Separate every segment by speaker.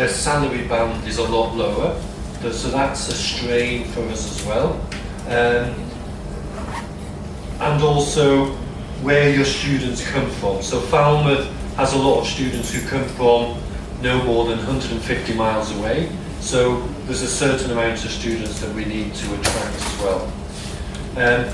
Speaker 1: their salary band is a lot lower, so that's a strain for us as well. And also where your students come from. So Falmouth has a lot of students who come from no more than 150 miles away. So there's a certain amount of students that we need to attract as well.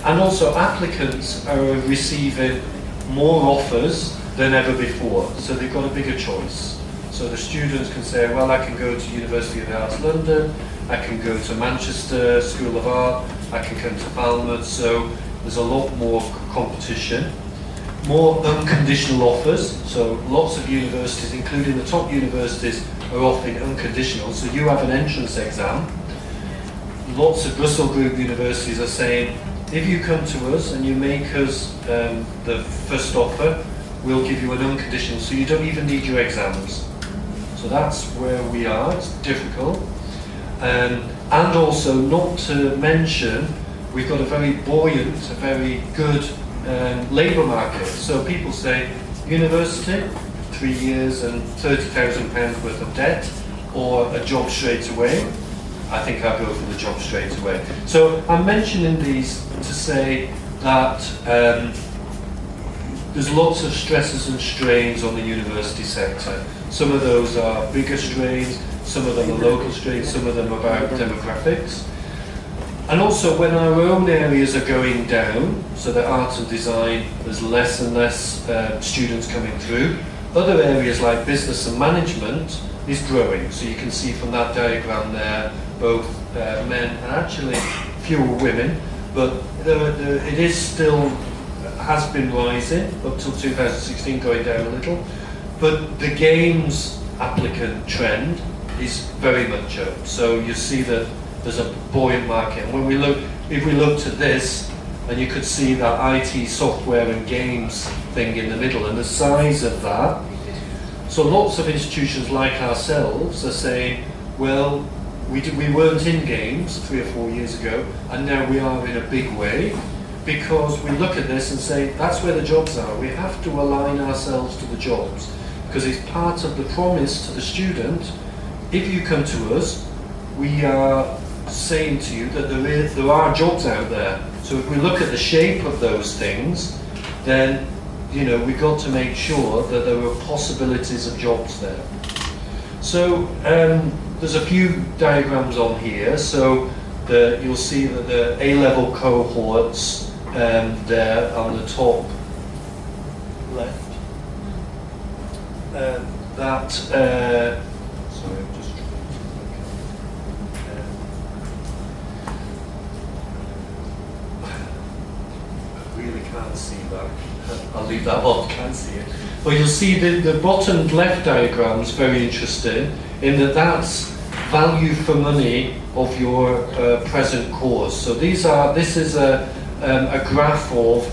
Speaker 1: And also applicants are receiving more offers than ever before. So they've got a bigger choice. So the students can say, well, I can go to University of the Arts London, I can go to Manchester School of Art, I can come to Falmouth. So there's a lot more competition. More unconditional offers, so lots of universities, including the top universities, are offering unconditional. So you have an entrance exam. Lots of Russell Group universities are saying, if you come to us and you make us the first offer, we'll give you an unconditional, so you don't even need your exams. So that's where we are. It's difficult. And also, not to mention, we've got a very buoyant, a very good labour market. So people say, university, 3 years and £30,000 worth of debt, or a job straight away. I think I'll go for the job straight away. So I'm mentioning these to say that there's lots of stresses and strains on the university sector. Some of those are bigger strains, some of them are local strains, some of them are about demographics. And also when our own areas are going down, so that arts and design, there's less and less students coming through. Other areas like business and management is growing. So you can see from that diagram there, both men and actually fewer women, but it is still, has been rising up till 2016, going down a little. But the games applicant trend is very much up. So you see that there's a buoyant market. And when we look, if we looked at this, and you could see that IT software and games thing in the middle, and the size of that. So lots of institutions like ourselves are saying, well, we weren't in games 3 or 4 years ago, and now we are in a big way, because we look at this and say, that's where the jobs are. We have to align ourselves to the jobs, because it's part of the promise to the student. If you come to us, we are saying to you that there are jobs out there. So if we look at the shape of those things, then we've got to make sure that there are possibilities of jobs there. So there's a few diagrams on here. So you'll see that the A-level cohorts there on the top left. Sorry, I'm just I really can't see that. I'll leave that on, can't see it. But you'll see the bottom left diagram is very interesting in that that's value for money of your present course. So this is a graph of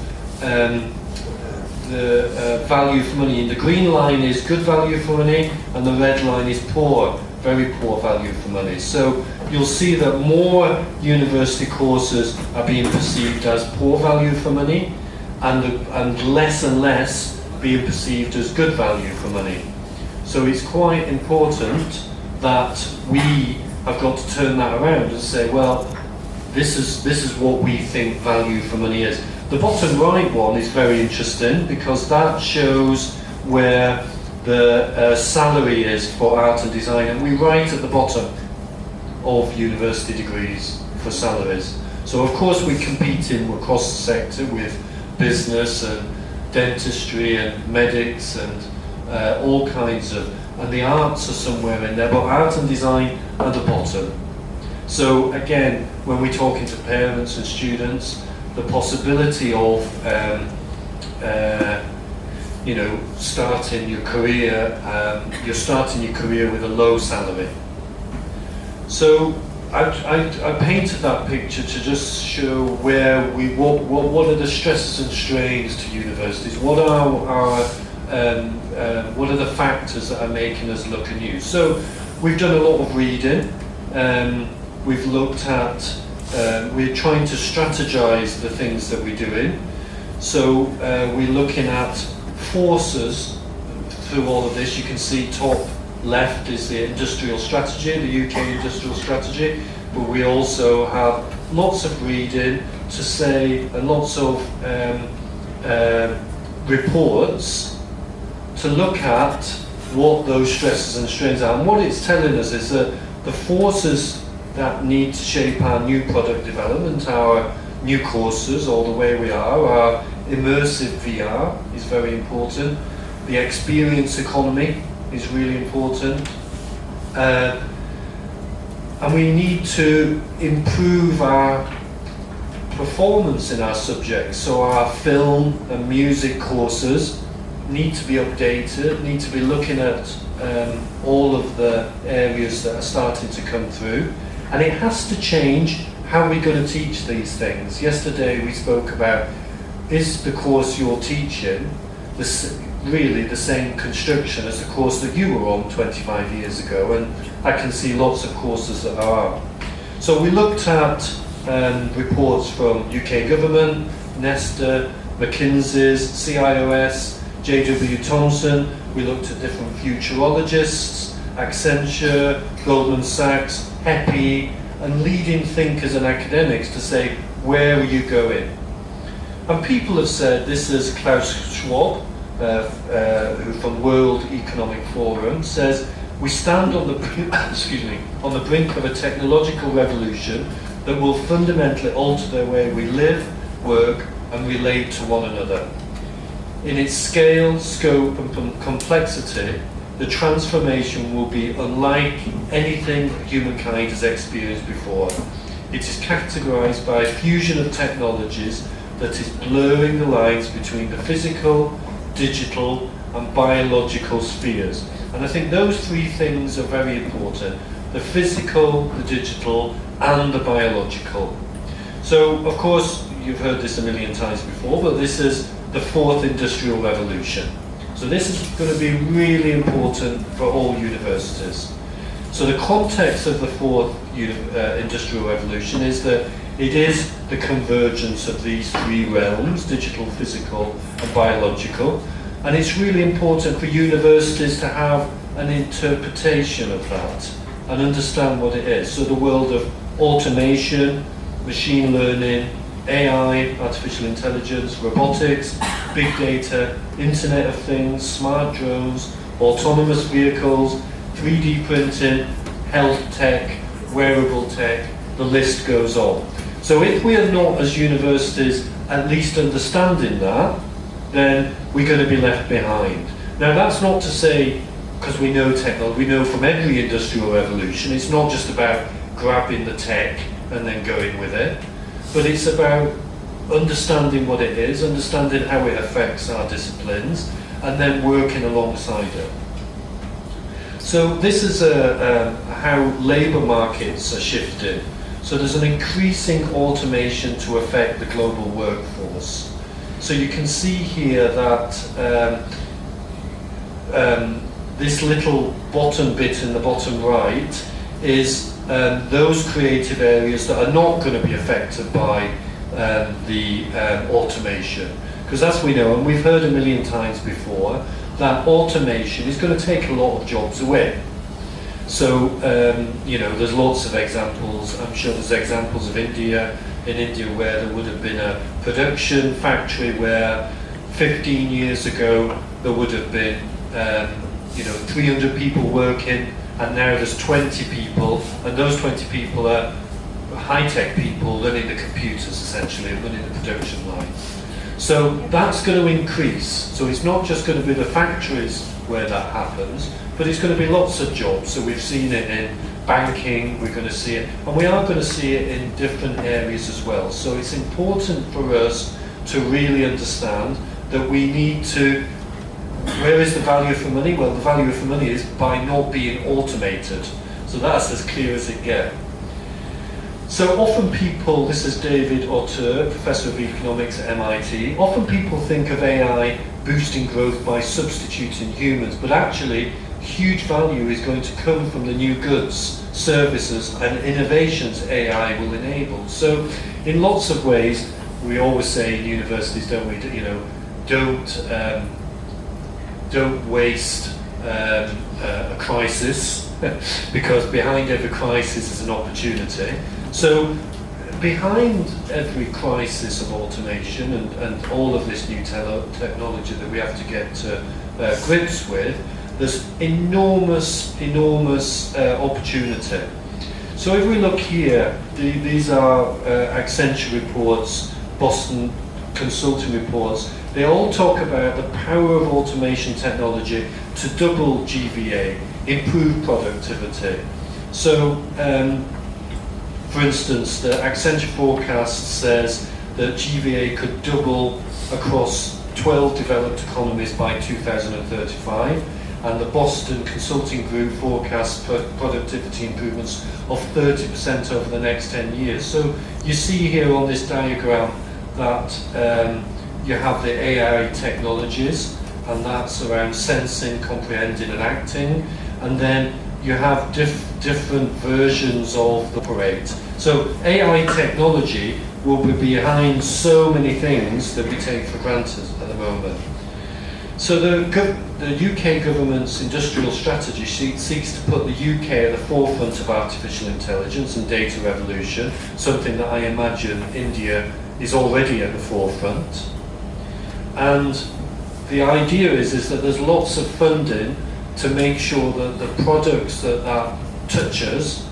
Speaker 1: the value for money. And the green line is good value for money, and the red line is poor, very poor value for money. So you'll see that more university courses are being perceived as poor value for money, and less being perceived as good value for money. So it's quite important that we have got to turn that around and say, well, this is what we think value for money is. The bottom right one is very interesting because that shows where the salary is for art and design, and we're right at the bottom of university degrees for salaries. So of course we're competing across the sector with business and dentistry and medics and all kinds of, and the arts are somewhere in there, but art and design are the bottom. So again, when we're talking to parents and students, the possibility of starting your career, you're starting your career with a low salary. So I painted that picture to just show where what are the stresses and strains to universities. What are the factors that are making us look anew? So we've done a lot of reading. We've looked at. We're trying to strategize the things that we're doing. So we're looking at forces through all of this. You can see top left is the industrial strategy, the UK industrial strategy, but we also have lots of reading to say, and lots of reports to look at what those stresses and strains are. And what it's telling us is that the forces that need to shape our new product development, our new courses, or the way we are, our immersive VR is very important. The experience economy is really important. And we need to improve our performance in our subjects. So our film and music courses need to be updated, need to be looking at all of the areas that are starting to come through. And it has to change how we're going to teach these things. Yesterday we spoke about, is the course you're teaching really the same construction as the course that you were on 25 years ago? And I can see lots of courses that are. So we looked at reports from UK government, Nesta, McKinsey's, CIOS, JW Thomson. We looked at different futurologists, Accenture, Goldman Sachs, HEPI, and leading thinkers and academics to say, where are you going? And people have said, this is Klaus Schwab, who from World Economic Forum, says, we stand on the on the brink of a technological revolution that will fundamentally alter the way we live, work, and relate to one another. In its scale, scope, and complexity, the transformation will be unlike anything humankind has experienced before. It is categorized by a fusion of technologies that is blurring the lines between the physical, digital, and biological spheres. And I think those three things are very important: the physical, the digital, and the biological. So, of course, you've heard this a million times before, but this is the fourth industrial revolution. So this is going to be really important for all universities. So the context of the fourth industrial revolution is that it is the convergence of these three realms: digital, physical, and biological. And it's really important for universities to have an interpretation of that and understand what it is. So the world of automation, machine learning, AI, artificial intelligence, robotics, big data, Internet of Things, smart drones, autonomous vehicles, 3D printing, health tech, wearable tech, the list goes on. So if we are not, as universities, at least understanding that, then we're going to be left behind. Now that's not to say, because we know technology, we know from every industrial revolution, it's not just about grabbing the tech and then going with it, but it's about understanding what it is, understanding how it affects our disciplines, and then working alongside it. So this is how labour markets are shifting. So there's an increasing automation to affect the global workforce. So you can see here that this little bottom bit in the bottom right is those creative areas that are not going to be affected by the automation. Because as we know, and we've heard a million times before, that automation is going to take a lot of jobs away. So, there's lots of examples. I'm sure there's examples of India where there would have been a production factory where 15 years ago there would have been 300 people working, and now there's 20 people, and those 20 people are high-tech people running the computers essentially and running the production line. So that's going to increase. So it's not just going to be the factories where that happens, but it's going to be lots of jobs. So we've seen it in banking, we're going to see it, and we are going to see it in different areas as well. So it's important for us to really understand that we need to, where is the value for money? Well, the value for money is by not being automated. So that's as clear as it gets. So often people, this is David Auteur, Professor of Economics at MIT, often people think of AI boosting growth by substituting humans, but actually huge value is going to come from the new goods, services and innovations AI will enable. So in lots of ways, we always say in universities, don't we, don't waste a crisis, because behind every crisis is an opportunity. So behind every crisis of automation and all of this new technology that we have to get to grips with, there's enormous opportunity. So if we look here, these are Accenture reports, Boston Consulting reports. They all talk about the power of automation technology to double GVA, improve productivity. So, for instance, the Accenture forecast says that GVA could double across 12 developed economies by 2035, and the Boston Consulting Group forecasts productivity improvements of 30% over the next 10 years. So you see here on this diagram that you have the AI technologies, and that's around sensing, comprehending and acting, and then you have different versions of the operate. So AI technology will be behind so many things that we take for granted at the moment. So the UK government's industrial strategy seeks to put the UK at the forefront of artificial intelligence and data revolution, something that I imagine India is already at the forefront. And the idea is that there's lots of funding to make sure that the products that touches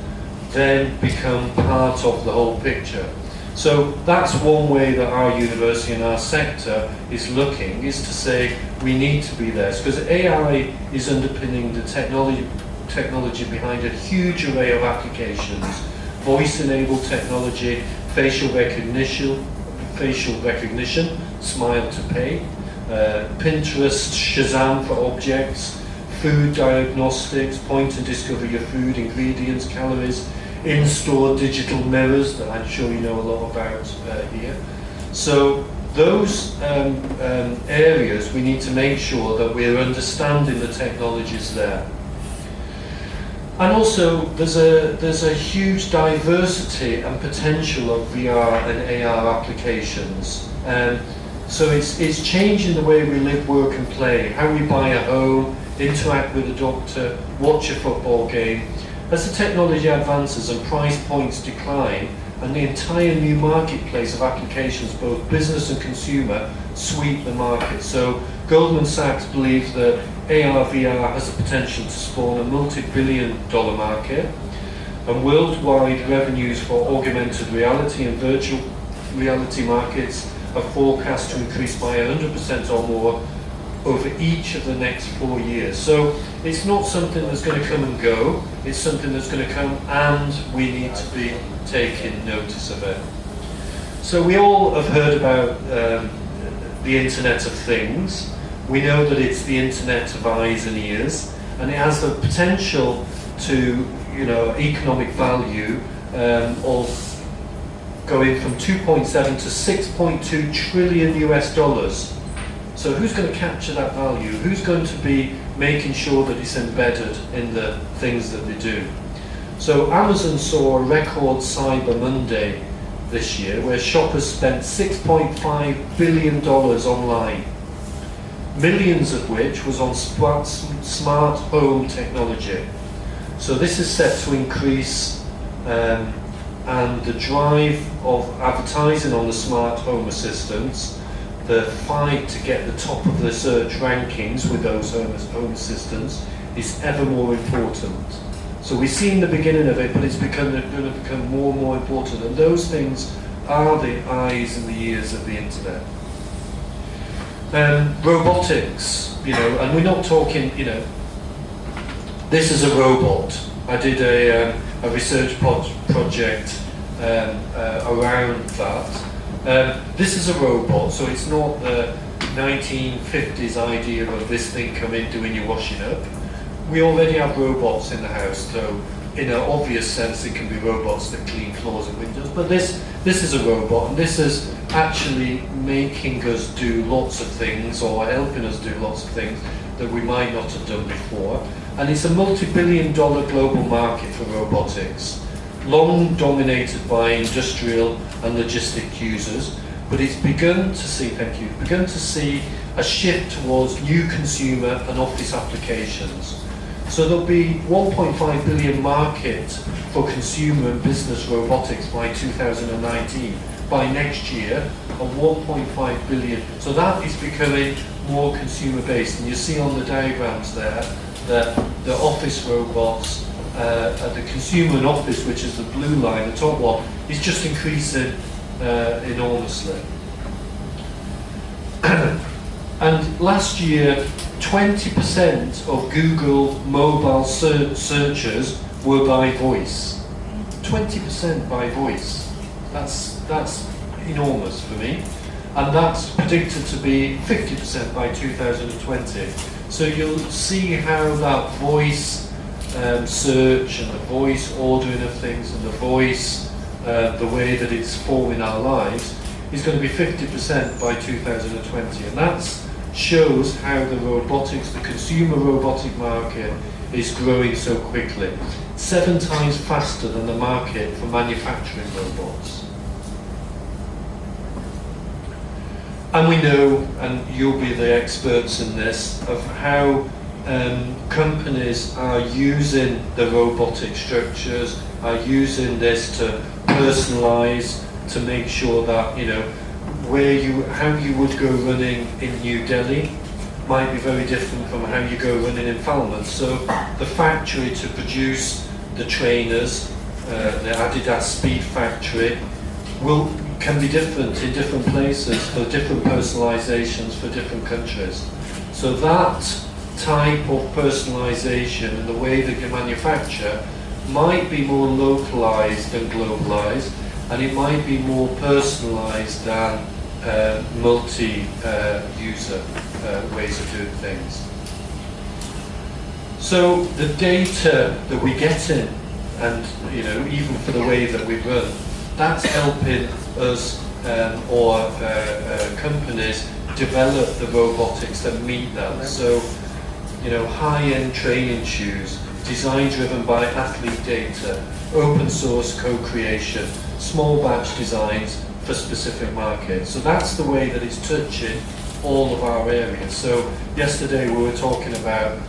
Speaker 1: then become part of the whole picture. So that's one way that our university and our sector is looking, is to say we need to be there, because AI is underpinning the technology behind a huge array of applications: voice-enabled technology, facial recognition, smile to pay, Pinterest, Shazam for objects, food diagnostics, point and discover your food, ingredients, calories, in-store digital mirrors that I'm sure you know a lot about here. So those areas, we need to make sure that we're understanding the technologies there. And also there's a huge diversity and potential of VR and AR applications. So it's changing the way we live, work and play, how we buy a home, interact with a doctor, watch a football game. As the technology advances and price points decline, and the entire new marketplace of applications, both business and consumer, sweep the market. So Goldman Sachs believes that AR/VR has the potential to spawn a multi-billion-dollar market, and worldwide revenues for augmented reality and virtual reality markets are forecast to increase by 100% or more over each of the next 4 years. So it's not something that's going to come and go, it's something that's going to come, and we need to be taking notice of it. So we all have heard about the Internet of Things. We know that it's the Internet of eyes and ears, and it has the potential to, economic value of going from 2.7 to 6.2 trillion US dollars. So who's going to capture that value? Who's going to be making sure that it's embedded in the things that they do? So Amazon saw a record Cyber Monday this year, where shoppers spent $6.5 billion online, millions of which was on smart home technology. So this is set to increase, and the drive of advertising on the smart home assistants, the fight to get the top of the search rankings with those home assistants is ever more important. So we've seen the beginning of it, but it's going to become more and more important. And those things are the eyes and the ears of the internet. Robotics, and we're not talking, this is a robot. I did a research project around that. This is a robot, so it's not the 1950s idea of this thing coming doing your washing up. We already have robots in the house, so in an obvious sense it can be robots that clean floors and windows, but this is a robot, and this is actually making us do lots of things, or helping us do lots of things that we might not have done before. And it's a multi-billion-dollar global market for robotics, long dominated by industrial and logistic users, but it's begun to see, begun to see a shift towards new consumer and office applications. So there'll be 1.5 billion market for consumer and business robotics by 2019. By next year, a 1.5 billion. So that is becoming more consumer based. And you see on the diagrams there that the office robots, the consumer and office, which is the blue line, the top one, is just increasing enormously. And last year, 20% of Google mobile searches were by voice. 20% by voice. That's enormous for me. And that's predicted to be 50% by 2020. So you'll see how that voice search and the voice ordering of things and the voice, the way that it's forming our lives, is going to be 50% by 2020. And that shows how the robotics, the consumer robotic market, is growing so quickly. 7 times faster than the market for manufacturing robots. And we know, and you'll be the experts in this, of how companies are using the robotic structures, are using this to personalize, to make sure that, you know, how you would go running in New Delhi might be very different from how you go running in Falmouth. So the factory to produce the trainers, the Adidas Speed Factory, can be different in different places for different personalizations for different countries. So that type of personalization and the way that you manufacture might be more localized than globalized, and it might be more personalized than multi-user ways of doing things. So the data that we get in, and you know, even for the way that we run, that's helping us or companies develop the robotics that meet that. So, you know, high-end training shoes, design driven by athlete data, open source co-creation, small batch designs for specific markets. So that's the way that it's touching all of our areas. So yesterday we were talking about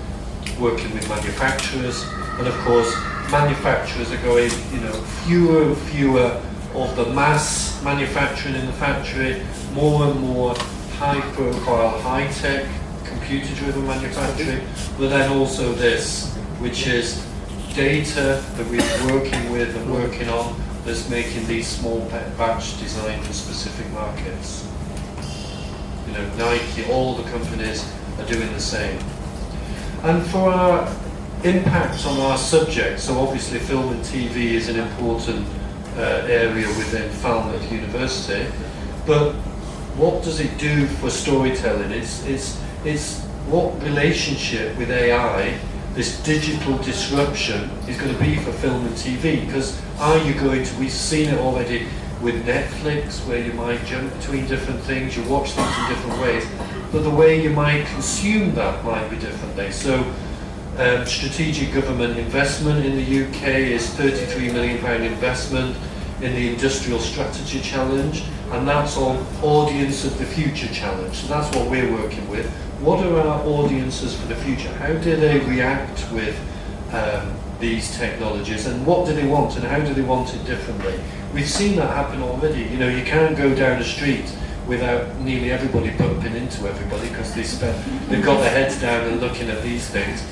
Speaker 1: working with manufacturers, and of course manufacturers are going, you know, fewer and fewer of the mass manufacturing in the factory, more and more high profile, high tech, computer driven manufacturing, but then also this, which is data that we're working with and working on that's making these small batch design for specific markets. You know, Nike, all the companies are doing the same. And for our impact on our subject, so obviously film and TV is an important area within Falmouth University, but what does it do for storytelling? It's what relationship with AI, this digital disruption, is going to be for film and TV, because we've seen it already with Netflix, where you might jump between different things, you watch things in different ways, but the way you might consume that might be differently. So strategic government investment in the UK is £33 million investment in the Industrial Strategy Challenge, and that's on Audience of the Future Challenge. So that's what we're working with. What are our audiences for the future? How do they react with these technologies, and what do they want, and how do they want it differently? We've seen that happen already. You know, you can't go down the street without nearly everybody bumping into everybody because they've got their heads down and looking at these things.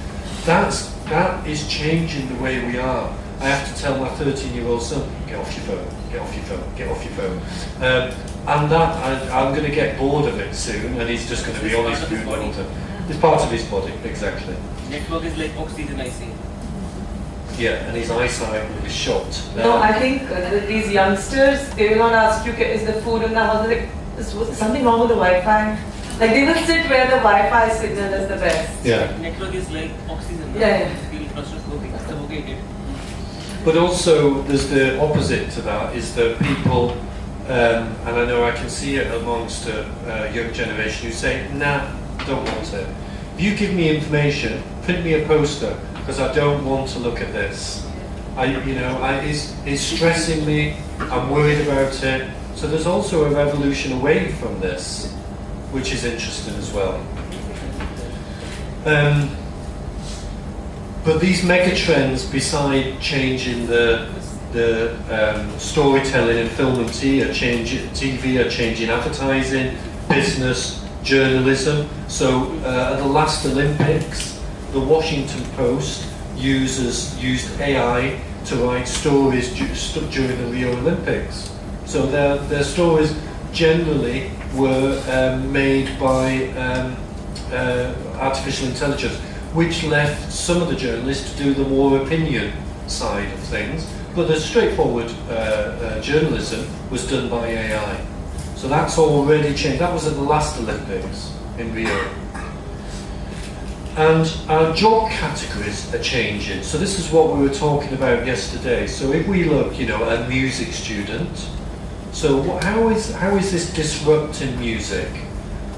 Speaker 1: That is changing the way we are. I have to tell my 13-year-old son, get off your phone, get off your phone, get off your phone. And that, I'm going to get bored of it soon, and he's just going to be on his phone all the time. It's part of his body, exactly.
Speaker 2: Network is like oxygen, I see.
Speaker 1: Yeah, and his eyesight will be shot.
Speaker 3: No, I think these youngsters, they will not ask you, is the food in the house? Like, is something wrong with the Wi-Fi? Like, they will sit where the Wi-Fi signal is the best.
Speaker 1: Yeah.
Speaker 2: Network is like oxygen.
Speaker 3: Yeah.
Speaker 1: But also, there's the opposite to that, is that people, and I know I can see it amongst a young generation who say, nah, don't want it. If you give me information, print me a poster, because I don't want to look at this. It's stressing me, I'm worried about it, So there's also a revolution away from this, which is interesting as well. But these megatrends, beside changing the storytelling in film and TV, are changing advertising, business, journalism. So at the last Olympics, the Washington Post used AI to write stories during the Rio Olympics. So their stories generally were made by artificial intelligence, which left some of the journalists to do the more opinion side of things. But the straightforward journalism was done by AI. So that's already changed. That was at the last Olympics in Rio. And our job categories are changing. So this is what we were talking about yesterday. So if we look, a music student, so how is this disrupting music?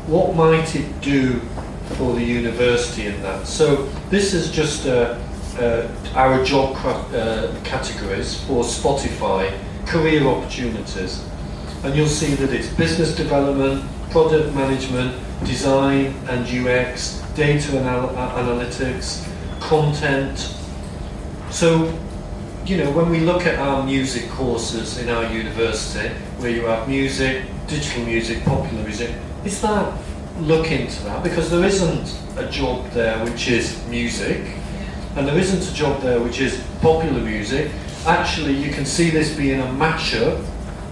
Speaker 1: What might it do for the university in that? So this is just our job categories for Spotify, career opportunities. And you'll see that it's business development, product management, design and UX, data analytics, content. So, when we look at our music courses in our university, where you have music, digital music, popular music, is that look into that? Because there isn't a job there which is music, and there isn't a job there which is popular music. Actually, you can see this being a mashup,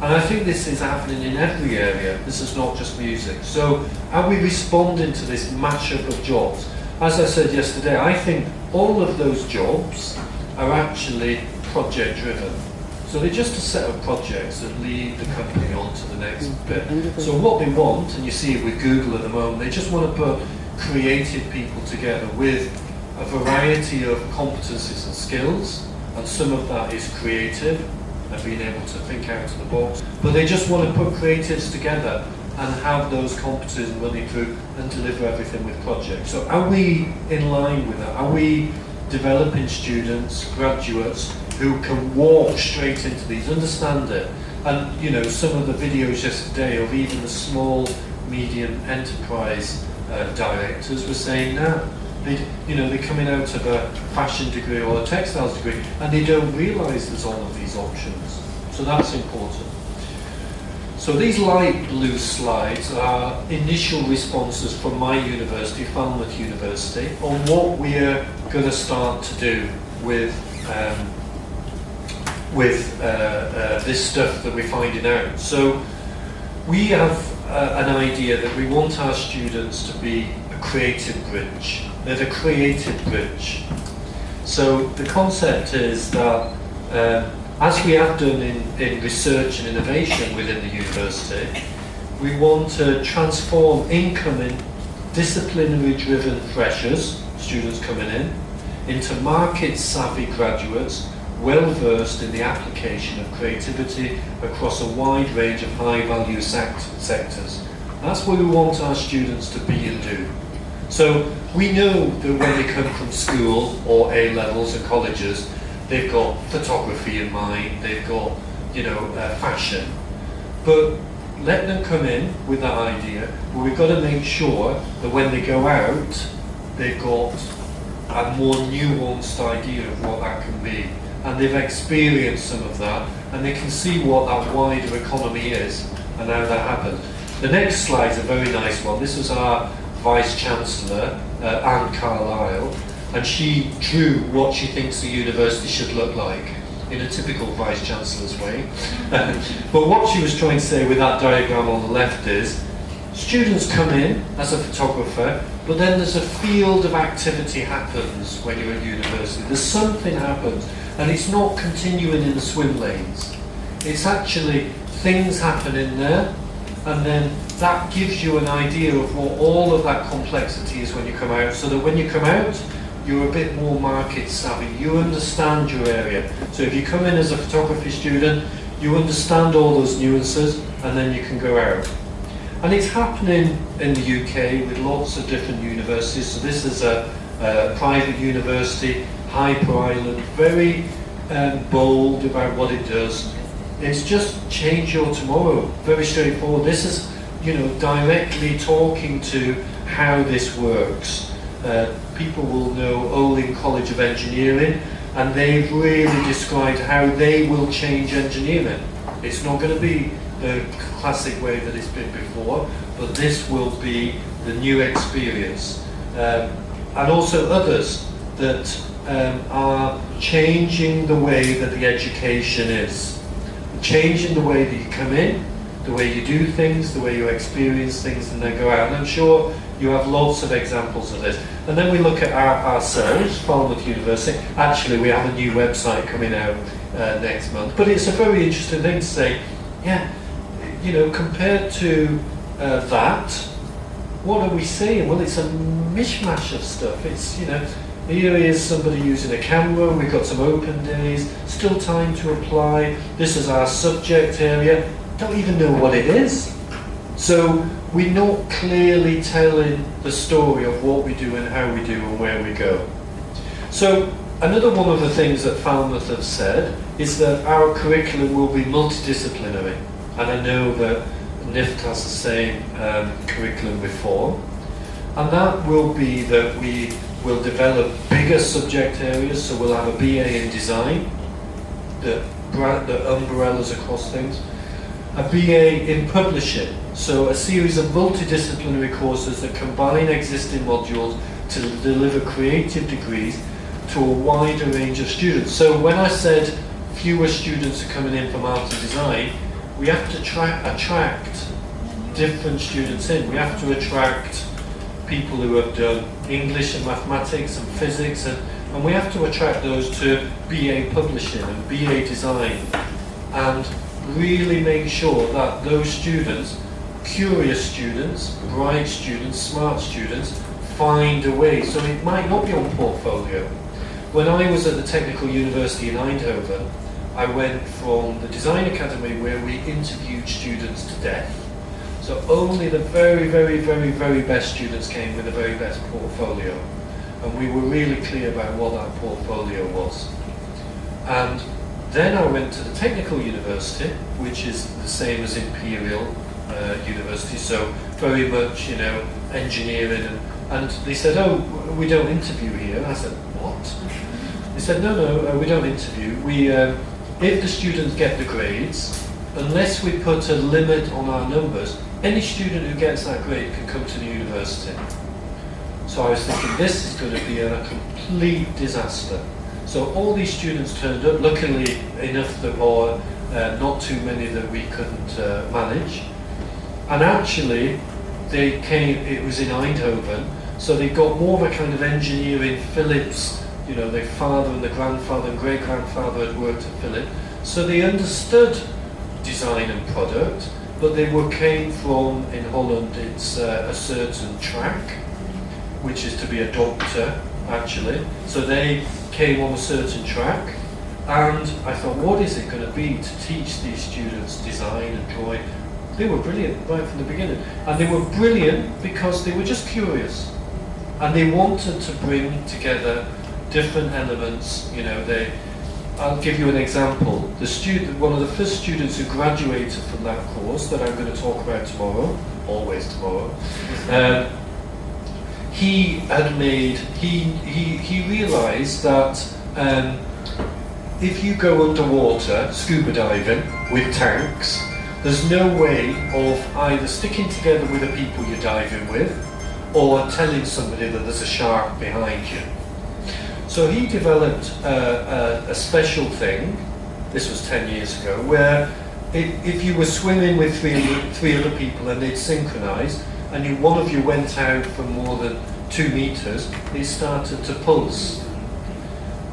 Speaker 1: and I think this is happening in every area. This is not just music. So are we responding to this mashup of jobs? As I said yesterday, I think all of those jobs are actually project driven. So they're just a set of projects that lead the company on to the next bit. So what they want, and you see it with Google at the moment, they just want to put creative people together with a variety of competencies and skills, and some of that is creative and being able to think out of the box. But they just want to put creatives together and have those competencies running through and deliver everything with projects. So are we in line with that? Are we developing students, graduates, who can walk straight into these, understand it? And some of the videos yesterday of even the small, medium enterprise directors were saying now, they're coming out of a fashion degree or a textiles degree, and they don't realise there's all of these options. So that's important. So these light blue slides are initial responses from my university, Falmouth University, on what we're going to start to do with this stuff that we're finding out. So we have an idea that we want our students to be a creative bridge. They're the creative bridge. So the concept is that as we have done in research and innovation within the university, we want to transform incoming disciplinary driven freshers, students coming in, into market savvy graduates well versed in the application of creativity across a wide range of high value sectors. That's where we want our students to be and do. So we know that when they come from school or A levels and colleges, they've got photography in mind, they've got fashion, but let them come in with that idea. But we've got to make sure that when they go out, they've got a more nuanced idea of what that can be, and they've experienced some of that, and they can see what that wider economy is and how that happens. The next slide is a very nice one. This was our Vice Chancellor, Anne Carlisle, and she drew what she thinks the university should look like in a typical Vice Chancellor's way. But what she was trying to say with that diagram on the left is, students come in as a photographer, but then there's a field of activity happens when you're at university. There's something happens, and it's not continuing in the swim lanes. It's actually things happen in there, and then that gives you an idea of what all of that complexity is when you come out, so that when you come out, you're a bit more market savvy. You understand your area. So if you come in as a photography student, you understand all those nuances, and then you can go out. And it's happening in the UK with lots of different universities. So this is a private university, Hyper Island, very bold about what it does. It's just change your tomorrow. Very straightforward. This is, directly talking to how this works. People will know Olin College of Engineering, and they've really described how they will change engineering. It's not going to be the classic way that it's been before, but this will be the new experience. And also others that are changing the way that the education is. Changing the way that you come in, the way you do things, the way you experience things and then go out. And I'm sure you have lots of examples of this. And then we look at ourselves, Falmouth University. Actually, we have a new website coming out next month. But it's a very interesting thing to say, compared to that, what are we seeing? Well, it's a mishmash of stuff. It's, here is somebody using a camera, we've got some open days, still time to apply, this is our subject area, don't even know what it is. So we're not clearly telling the story of what we do and how we do and where we go. So another one of the things that Falmouth have said is that our curriculum will be multidisciplinary. And I know that NIFT has the same curriculum reform. And that will be that we will develop bigger subject areas, so we'll have a BA in design, the umbrellas across things, a BA in publishing, so a series of multidisciplinary courses that combine existing modules to deliver creative degrees to a wider range of students. So when I said fewer students are coming in from art and design, we have to attract different students in. We have to attract people who have done English and mathematics and physics, and we have to attract those to BA publishing and BA design, and really make sure that those students, curious students, bright students, smart students, find a way. So it might not be on portfolio. When I was at the Technical University in Eindhoven, I went from the Design Academy where we interviewed students to death. So only the very, very, very, very best students came with the very best portfolio. And we were really clear about what that portfolio was. And then I went to the Technical University, which is the same as Imperial University, so very much, engineering. And they said, oh, we don't interview here. I said, what? They said, no, we don't interview. If the students get the grades, unless we put a limit on our numbers, any student who gets that grade can come to the university. So I was thinking, this is going to be a complete disaster. So all these students turned up, luckily enough there were not too many that we couldn't manage. And actually, they came, it was in Eindhoven, so they got more of a kind of engineering Philips, their father and the grandfather and great-grandfather had worked at Philips. So they understood design and product, but they came from, in Holland, it's a certain track, which is to be a doctor, actually. So they came on a certain track, and I thought, what is it going to be to teach these students design and drawing? They were brilliant right from the beginning. And they were brilliant because they were just curious. And they wanted to bring together different elements, I'll give you an example. One of the first students who graduated from that course that I'm going to talk about tomorrow, always tomorrow, he realised that if you go underwater scuba diving with tanks, there's no way of either sticking together with the people you're diving with or telling somebody that there's a shark behind you. So he developed a special thing, this was 10 years ago, where if you were swimming with three other people and they'd synchronise, and one of you went out for more than 2 meters, it started to pulse.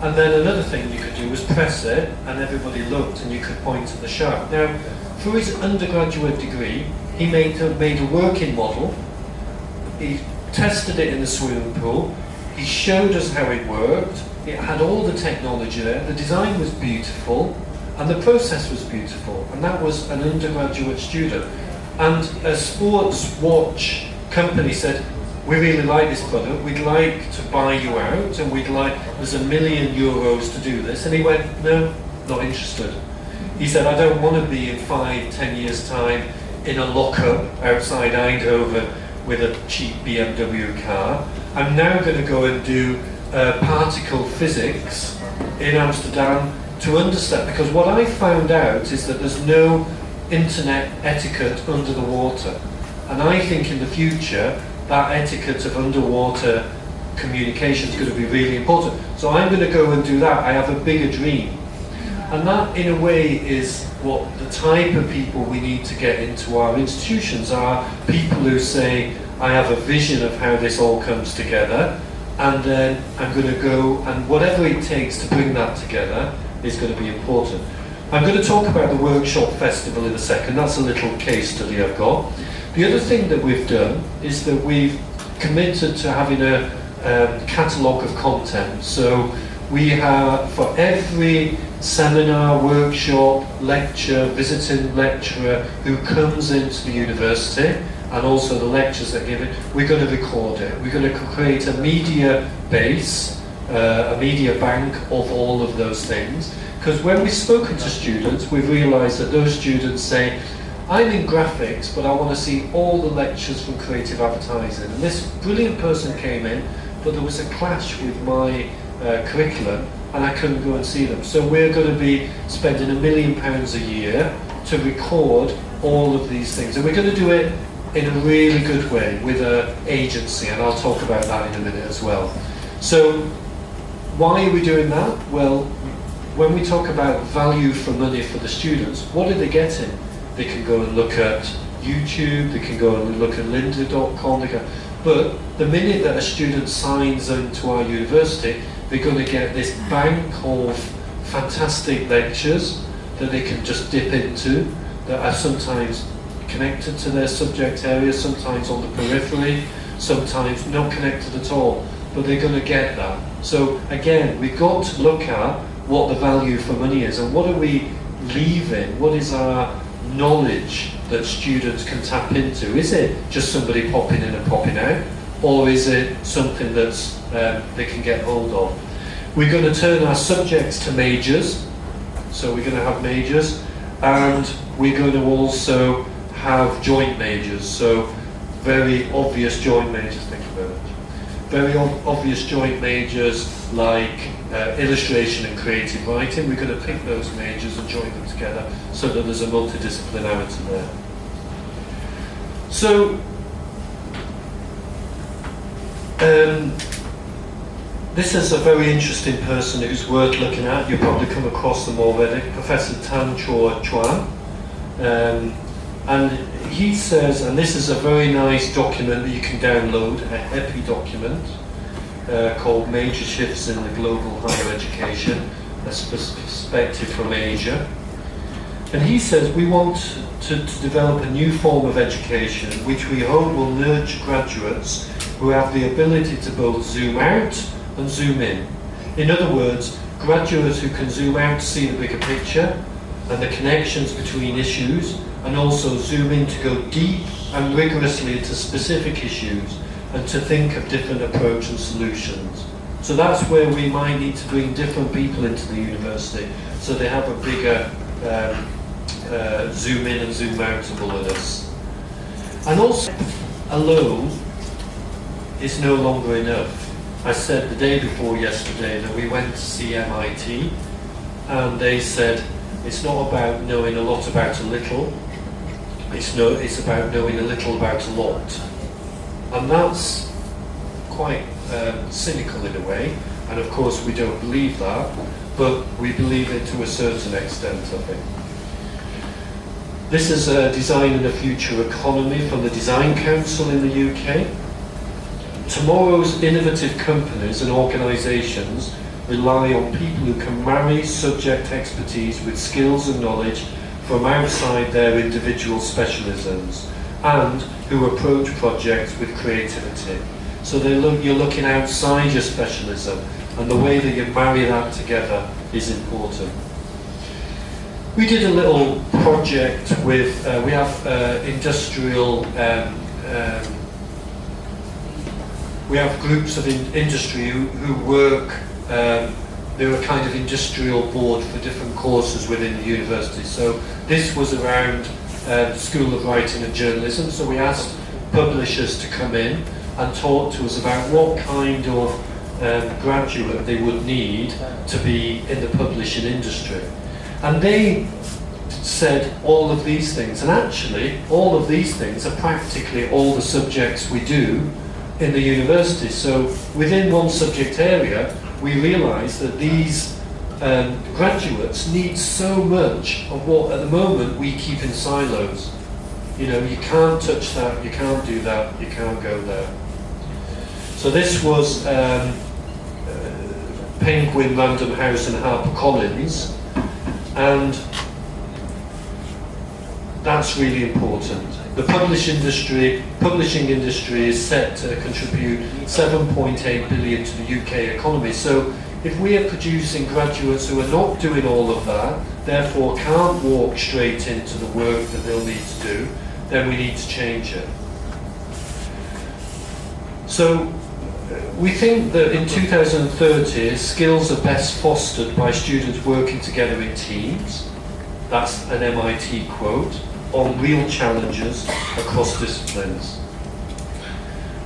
Speaker 1: And then another thing you could do was press it, and everybody looked, and you could point at the shark. Now, for his undergraduate degree, he made a working model. He tested it in the swimming pool. He showed us how it worked. It had all the technology there. The design was beautiful, and the process was beautiful. And that was an undergraduate student. And a sports watch company said, we really like this product, we'd like to buy you out, and there's €1 million to do this. And he went, no, not interested. He said, I don't want to be in 5-10 years' time in a lockup outside Eindhoven with a cheap BMW car. I'm now going to go and do particle physics in Amsterdam to understand, because what I found out is that there's no internet etiquette under the water. And I think in the future, that etiquette of underwater communication is going to be really important. So I'm going to go and do that. I have a bigger dream. And that, in a way, is what the type of people we need to get into our institutions are. People who say, I have a vision of how this all comes together, and then I'm going to go, and whatever it takes to bring that together is going to be important. I'm going to talk about the workshop festival in a second. That's a little case study I've got. The other thing that we've done is that we've committed to having a catalogue of content. So we have, for every seminar, workshop, lecture, visiting lecturer who comes into the university, and also the lectures that give it, we're going to record it. We're going to create a media base, a media bank of all of those things. Because when we've spoken to students, we've realised that those students say, I'm in graphics, but I want to see all the lectures from creative advertising. And this brilliant person came in, but there was a clash with my curriculum, and I couldn't go and see them. So we're going to be spending £1 million a year to record all of these things. And we're going to do it in a really good way with an agency, and I'll talk about that in a minute as well. So why are we doing that? Well, when we talk about value for money for the students, what are they getting? They can go and look at YouTube, they can go and look at lynda.com, but the minute that a student signs into our university, they're going to get this bank of fantastic lectures that they can just dip into, that are sometimes connected to their subject area, sometimes on the periphery, sometimes not connected at all, but they're going to get that. So again, we've got to look at what the value for money is, and what are we leaving, what is our knowledge that students can tap into? Is it just somebody popping in and popping out, or is it something that's they can get hold of? We're going to turn our subjects to majors, so we're going to have majors, and we're going to also have joint majors, so very obvious joint majors, thank you very much. Very obvious joint majors like illustration and creative writing. We're going to pick those majors and join them together so that there's a multidisciplinarity there. So, this is a very interesting person who's worth looking at. You've probably come across them already, Professor Tan Chor Chuan. And he says, and this is a very nice document that you can download, a HEPI document called Major Shifts in the Global Higher Education, a perspective from Asia. And he says we want to develop a new form of education which we hope will nurture graduates who have the ability to both zoom out and zoom in. In other words, graduates who can zoom out to see the bigger picture and the connections between issues, and also zoom in to go deep and rigorously into specific issues and to think of different approach and solutions. So that's where we might need to bring different people into the university so they have a bigger zoom in and zoom out of all of this. And also, alone is no longer enough. I said the day before yesterday that we went to see MIT, and they said it's not about knowing a lot about a little, it's about knowing a little about a lot. And that's quite cynical in a way, and of course we don't believe that, but we believe it to a certain extent, I think. This is Designing a Future Economy from the Design Council in the UK. Tomorrow's innovative companies and organisations rely on people who can marry subject expertise with skills and knowledge from outside their individual specialisms, and who approach projects with creativity. So you're looking outside your specialism, and the way that you marry that together is important. We did a little project with, we have industrial, we have groups of industry who work they're a kind of industrial board for different courses within the university. So this was around the School of Writing and Journalism. So we asked publishers to come in and talk to us about what kind of graduate they would need to be in the publishing industry. And they said all of these things, and actually all of these things are practically all the subjects we do in the university. So within one subject area, we realised that these graduates need so much of what at the moment we keep in silos. You know, you can't touch that, you can't do that, you can't go there. So this was Penguin, Random House and HarperCollins, and that's really important. The publishing industry is set to contribute 7.8 billion to the UK economy. So if we are producing graduates who are not doing all of that, therefore can't walk straight into the work that they'll need to do, then we need to change it. So we think that in 2030, skills are best fostered by students working together in teams. That's an MIT quote, on real challenges across disciplines.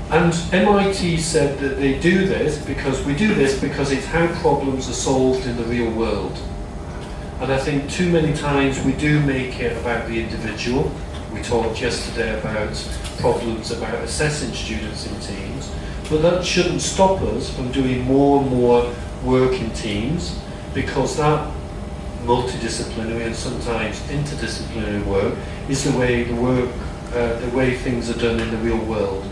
Speaker 1: And MIT said that we do this because it's how problems are solved in the real world. And I think too many times we do make it about the individual. We talked yesterday about problems about assessing students in teams, but that shouldn't stop us from doing more and more work in teams, because that multidisciplinary and sometimes interdisciplinary work is the way things are done in the real world.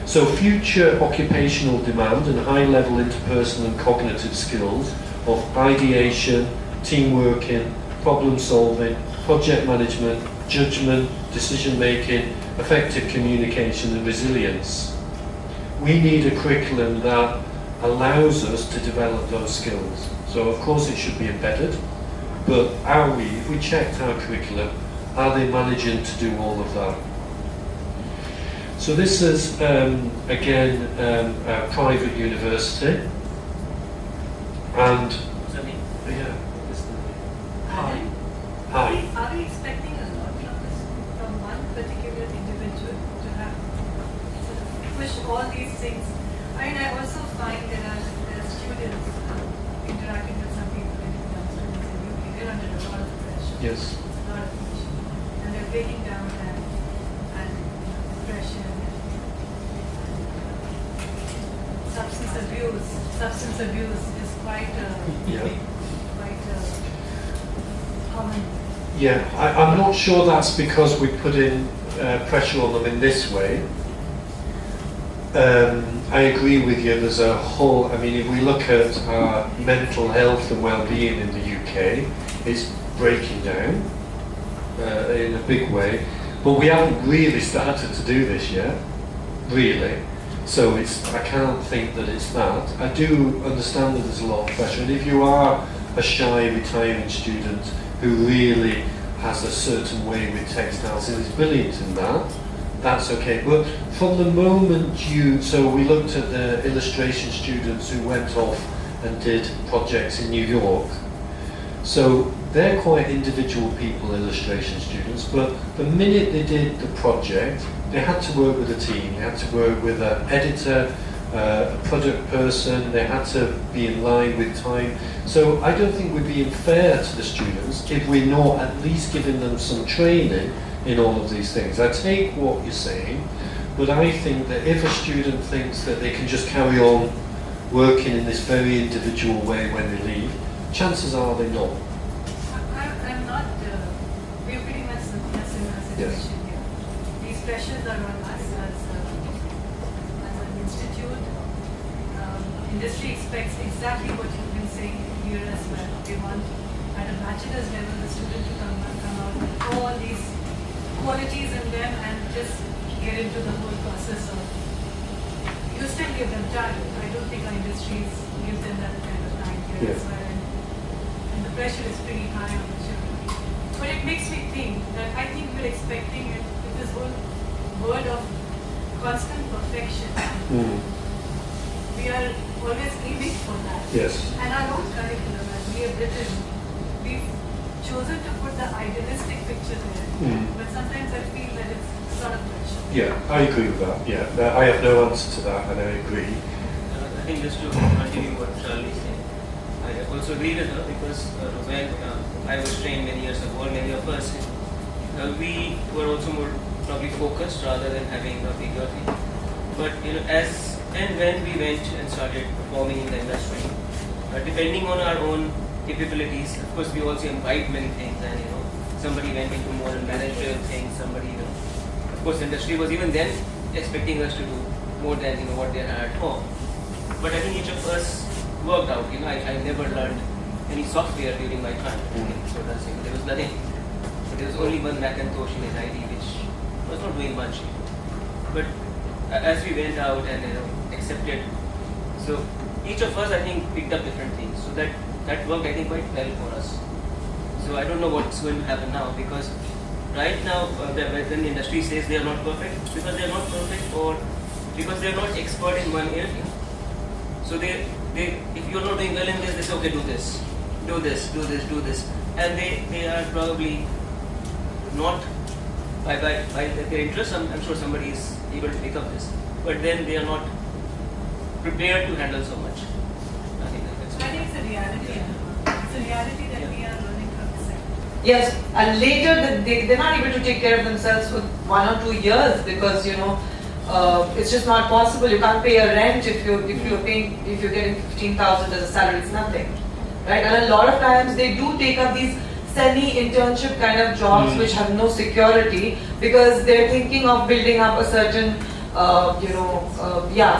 Speaker 1: So future occupational demand and high-level interpersonal and cognitive skills of ideation, team working, problem solving, project management, judgment, decision making, effective communication and resilience. We need a curriculum that allows us to develop those skills. So of course it should be embedded, but if we checked our curriculum, are they managing to do all of that? So this is, again, a private university. And, yeah. Hi. Hi.
Speaker 4: Are we expecting a lot from one particular individual to have sort of push all these things? I mean, I also find there are students interacting with some people in students in UK. They're under a lot of pressure.
Speaker 1: Yes.
Speaker 4: A lot of pressure. And they're breaking down and depression and substance abuse is quite common.
Speaker 1: Yeah, I'm not sure that's because we put in pressure on them in this way. I agree with you, there's a whole, I mean, if we look at our mental health and well-being in the UK, it's breaking down in a big way, but we haven't really started to do this yet, really. So I can't think that it's that. I do understand that there's a lot of pressure, and if you are a shy retiring student who really has a certain way with textiles and is brilliant in that, that's okay. But from the moment so we looked at the illustration students who went off and did projects in New York. So they're quite individual people, illustration students, but the minute they did the project, they had to work with a team, they had to work with an editor, a product person, they had to be in line with time. So I don't think we're being fair to the students if we're not at least giving them some training in all of these things. I take what you're saying, but I think that if a student thinks that they can just carry on working in this very individual way when they leave, chances are they're not.
Speaker 4: I'm not, we're pretty much in a similar situation here. These pressures are on us as an institute. Industry expects exactly what you've been saying here as well. They want at a bachelor's level the student to come out with all these qualities in them and just get into the whole process of, you still give them time. I don't think our industries give them that kind of time here as well. And the pressure is pretty high on the children. But it makes me think that I think we're expecting it with this whole word of constant perfection. we are always aiming for that.
Speaker 1: Yes.
Speaker 4: And our own curriculum, as we have written, we've chosen to put the idealistic picture there, but sometimes I feel that it's sort of pressure.
Speaker 1: Yeah, I agree with that. Yeah, I have no answer to that, and I agree.
Speaker 2: I think just to continue what Charlie is saying, I also agree with her because when I was trained many years ago, or many of us, we were also more probably focused rather than having a bigger thing. But as and when we went and started performing in the industry, depending on our own capabilities, of course we also imbibed many things, and somebody went into more managerial things, somebody of course industry was even then expecting us to do more than what they had at home. But I think each of us worked out. I never learned any software during my time. So there was nothing. But there was only one Macintosh in ID which was not doing much. But as we went out and accepted, so each of us I think picked up different things. So that worked I think quite well for us. So I don't know what's going to happen now, because right now when the industry says they are not perfect, because they are not perfect or because they are not expert in one area. So they if you're not doing well in this, they say okay, do this, and they are probably not by their interest. I'm sure somebody is able to pick up this, but then they are not prepared to handle so much. I think that's.
Speaker 4: I think it's a reality. It's a reality that we are learning to accept.
Speaker 3: Yes, and later they're not able to take care of themselves for 1 or 2 years because it's just not possible. You can't pay a rent if you're getting 15,000 as a salary. It's nothing, right? And a lot of times they do take up these semi-internship kind of jobs which have no security because they're thinking of building up a certain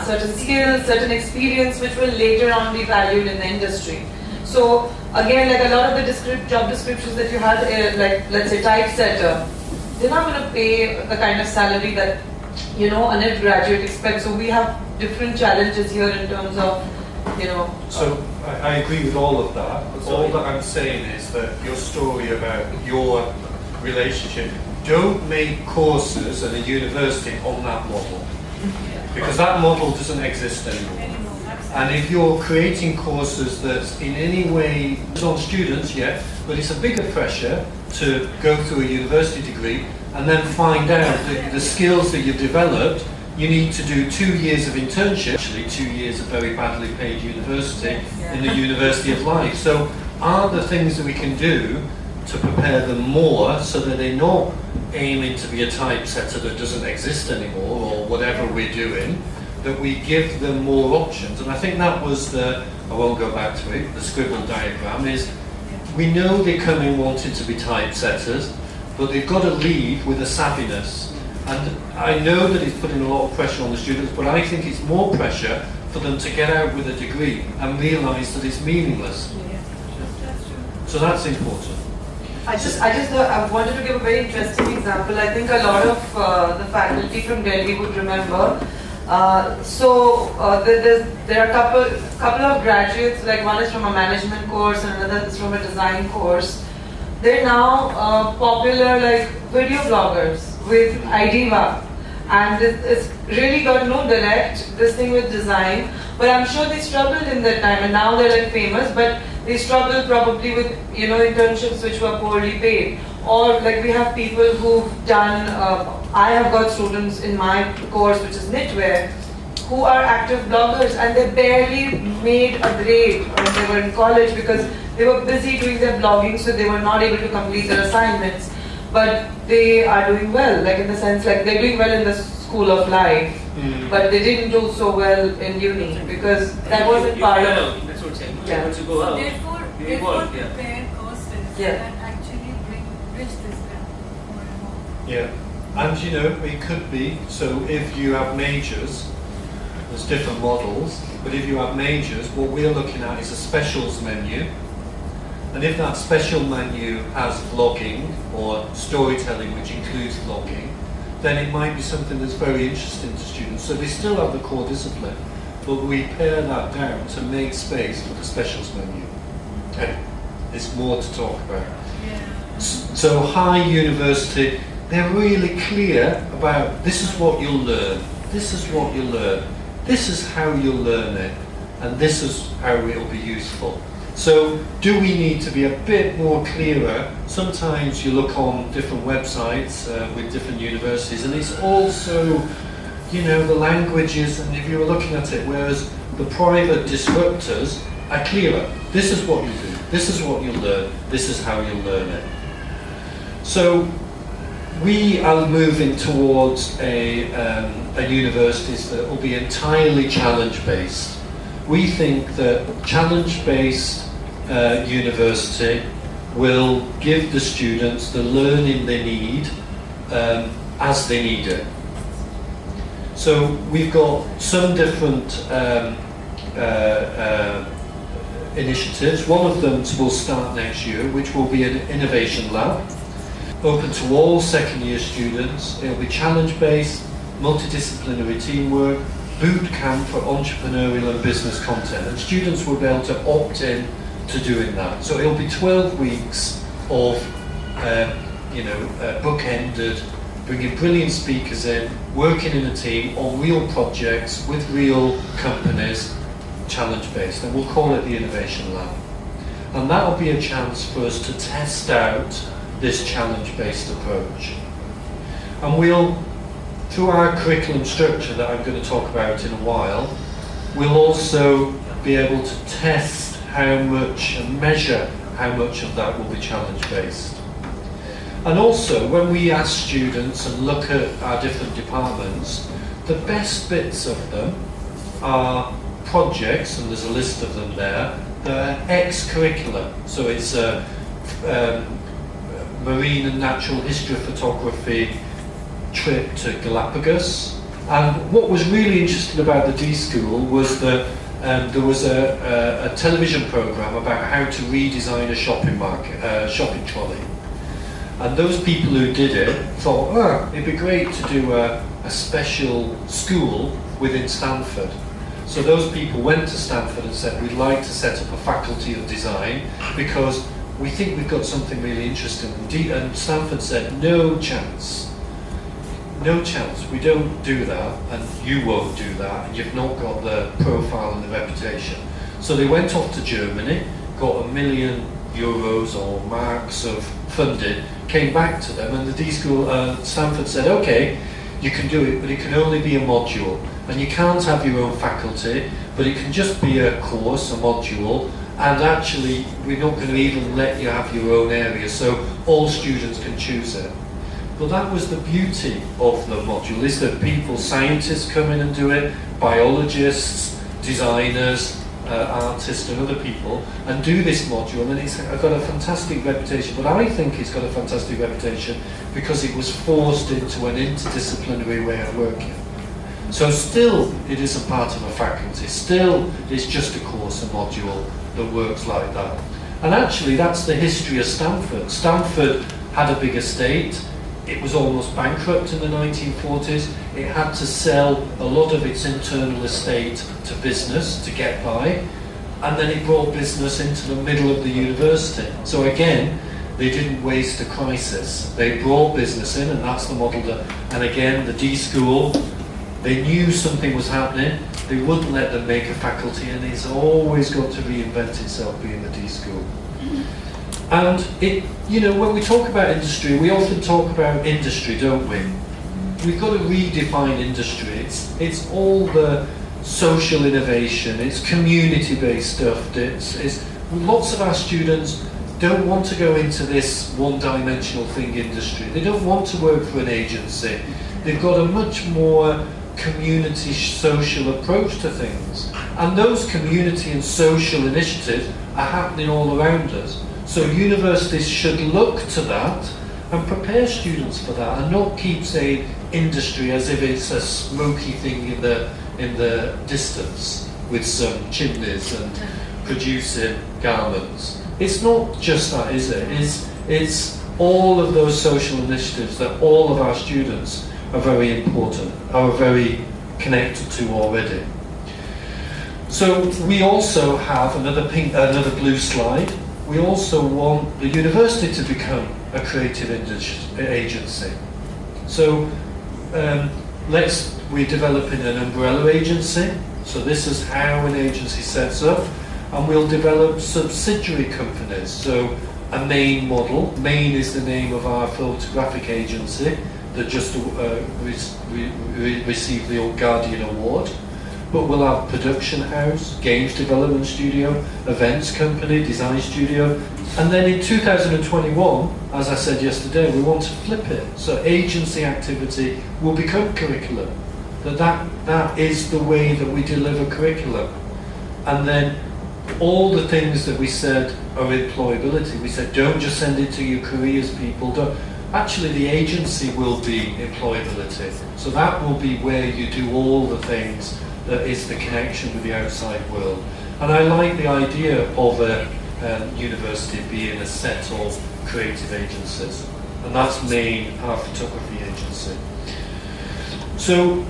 Speaker 3: certain skills, certain experience which will later on be valued in the industry. So again, like a lot of the job descriptions that you had, like let's say typesetter, they're not going to pay the kind of salary that a net graduate expects. So we have different challenges here in terms of
Speaker 1: So I agree with all of that. All that I'm saying is that your story about your relationship, don't make courses at a university on that model, because that model doesn't exist anymore. And if you're creating courses that's in any way on students, but it's a bigger pressure to go through a university degree and then find out that the skills that you've developed, you need to do 2 years of internship, actually 2 years of very badly paid university in the University of Life. So are there things that we can do to prepare them more so that they're not aiming to be a typesetter that doesn't exist anymore or whatever we're doing, that we give them more options? And I think that was I won't go back to it, the scribble diagram is, we know they come in wanting to be typesetters, but they've got to leave with a savviness. And I know that it's putting a lot of pressure on the students, but I think it's more pressure for them to get out with a degree and realise that it's meaningless. So that's important.
Speaker 3: I wanted to give a very interesting example. I think a lot of the faculty from Delhi would remember. There are a couple of graduates, like one is from a management course and another is from a design course. They're now popular like video bloggers with IDEVA, and it's really got no direct this thing with design, but I'm sure they struggled in that time and now they're like famous, but they struggled probably with internships which were poorly paid. Or like we have people who've done, I have got students in my course which is knitwear who are active bloggers and they barely made a grade when they were in college because they were busy doing their blogging, so they were not able to complete their assignments. But they are doing well, like in the sense like they're doing well in the school of life, but they didn't do so well in uni because that wasn't part of.
Speaker 2: That's what I'm saying.
Speaker 3: Yeah.
Speaker 2: Once you go out,
Speaker 4: Therefore, prepare courses that actually bridge this gap more and more.
Speaker 1: Yeah, and it could be, so if you have majors, there's different models, but if you have majors, what we're looking at is a specials menu. And if that special menu has vlogging or storytelling, which includes vlogging, then it might be something that's very interesting to students. So they still have the core discipline, but we pare that down to make space for the specials menu. Okay, there's more to talk about.
Speaker 4: Yeah.
Speaker 1: So high university, they're really clear about this is what you'll learn, this is what you'll learn. this is how you'll learn it, and this is how it'll be useful. So do we need to be a bit more clearer? Sometimes you look on different websites with different universities, and it's also, you know, the languages, and if you were looking at it, whereas the private disruptors are clearer. This is what you do, this is what you'll learn, this is how you'll learn it. So we are moving towards a universities that will be entirely challenge-based. We think that challenge-based university will give the students the learning they need as they need it. So we've got some different initiatives. One of them will start next year, which will be an innovation lab, open to all second year students. It'll be challenge-based, multidisciplinary teamwork, boot camp for entrepreneurial and business content, and students will be able to opt in to doing that. So it'll be 12 weeks of book-ended, bringing brilliant speakers in, working in a team on real projects with real companies, challenge-based, and we'll call it the Innovation Lab. And that'll be a chance for us to test out this challenge-based approach. And we'll, through our curriculum structure that I'm going to talk about in a while, we'll also be able to test how much and measure how much of that will be challenge-based. And also, when we ask students and look at our different departments, the best bits of them are projects, and there's a list of them there, that are ex-curricular. So it's marine and natural history photography trip to Galapagos. And what was really interesting about the D School was that there was a television program about how to redesign a shopping trolley. And those people who did it thought, it'd be great to do a special school within Stanford. So those people went to Stanford and said, we'd like to set up a faculty of design because we think we've got something really interesting. And Stanford said, no chance. No chance, we don't do that, and you won't do that, and you've not got the profile and the reputation. So they went off to Germany, got €1 million or marks of funding, came back to them, and the D School, Stanford said, okay, you can do it, but it can only be a module, and you can't have your own faculty, but it can just be a course, a module, and actually we're not going to even let you have your own area, so all students can choose it. But that was the beauty of the module, is that people, scientists come in and do it, biologists, designers, artists and other people, and do this module, and it's got a fantastic reputation. But I think it's got a fantastic reputation because it was forced into an interdisciplinary way of working. So still it isn't part of a faculty, still it's just a course, a module that works like that. And actually that's the history of Stanford. Stanford had a big estate. It was almost bankrupt in the 1940s. It had to sell a lot of its internal estate to business to get by, and then it brought business into the middle of the university. So again, they didn't waste a crisis. They brought business in, and that's the model that, and again, the D School, they knew something was happening. They wouldn't let them make a faculty, and it's always got to reinvent itself being the D School. And it, when we talk about industry, we often talk about industry, don't we? We've got to redefine industry. It's all the social innovation, it's community-based stuff. It's lots of our students don't want to go into this one-dimensional thing industry. They don't want to work for an agency. They've got a much more community social approach to things. And those community and social initiatives are happening all around us. So universities should look to that and prepare students for that, and not keep saying industry as if it's a smoky thing in the distance with some chimneys and producing garments. It's not just that, is it? It's all of those social initiatives that all of our students are very important, are very connected to already. So we also have another blue slide. We also want the university to become a creative agency. So we're developing an umbrella agency. So this is how an agency sets up, and we'll develop subsidiary companies. So a main model. Main is the name of our photographic agency that just received the Guardian Award. But we'll have production house, games development studio, events company, design studio, and then in 2021, as I said yesterday, we want to flip it. So agency activity will become curriculum. That is the way that we deliver curriculum. And then all the things that we said are employability. We said don't just send it to your careers people. Actually, the agency will be employability. So that will be where you do all the things that is the connection with the outside world. And I like the idea of a university being a set of creative agencies. And that's Main, our photography agency. So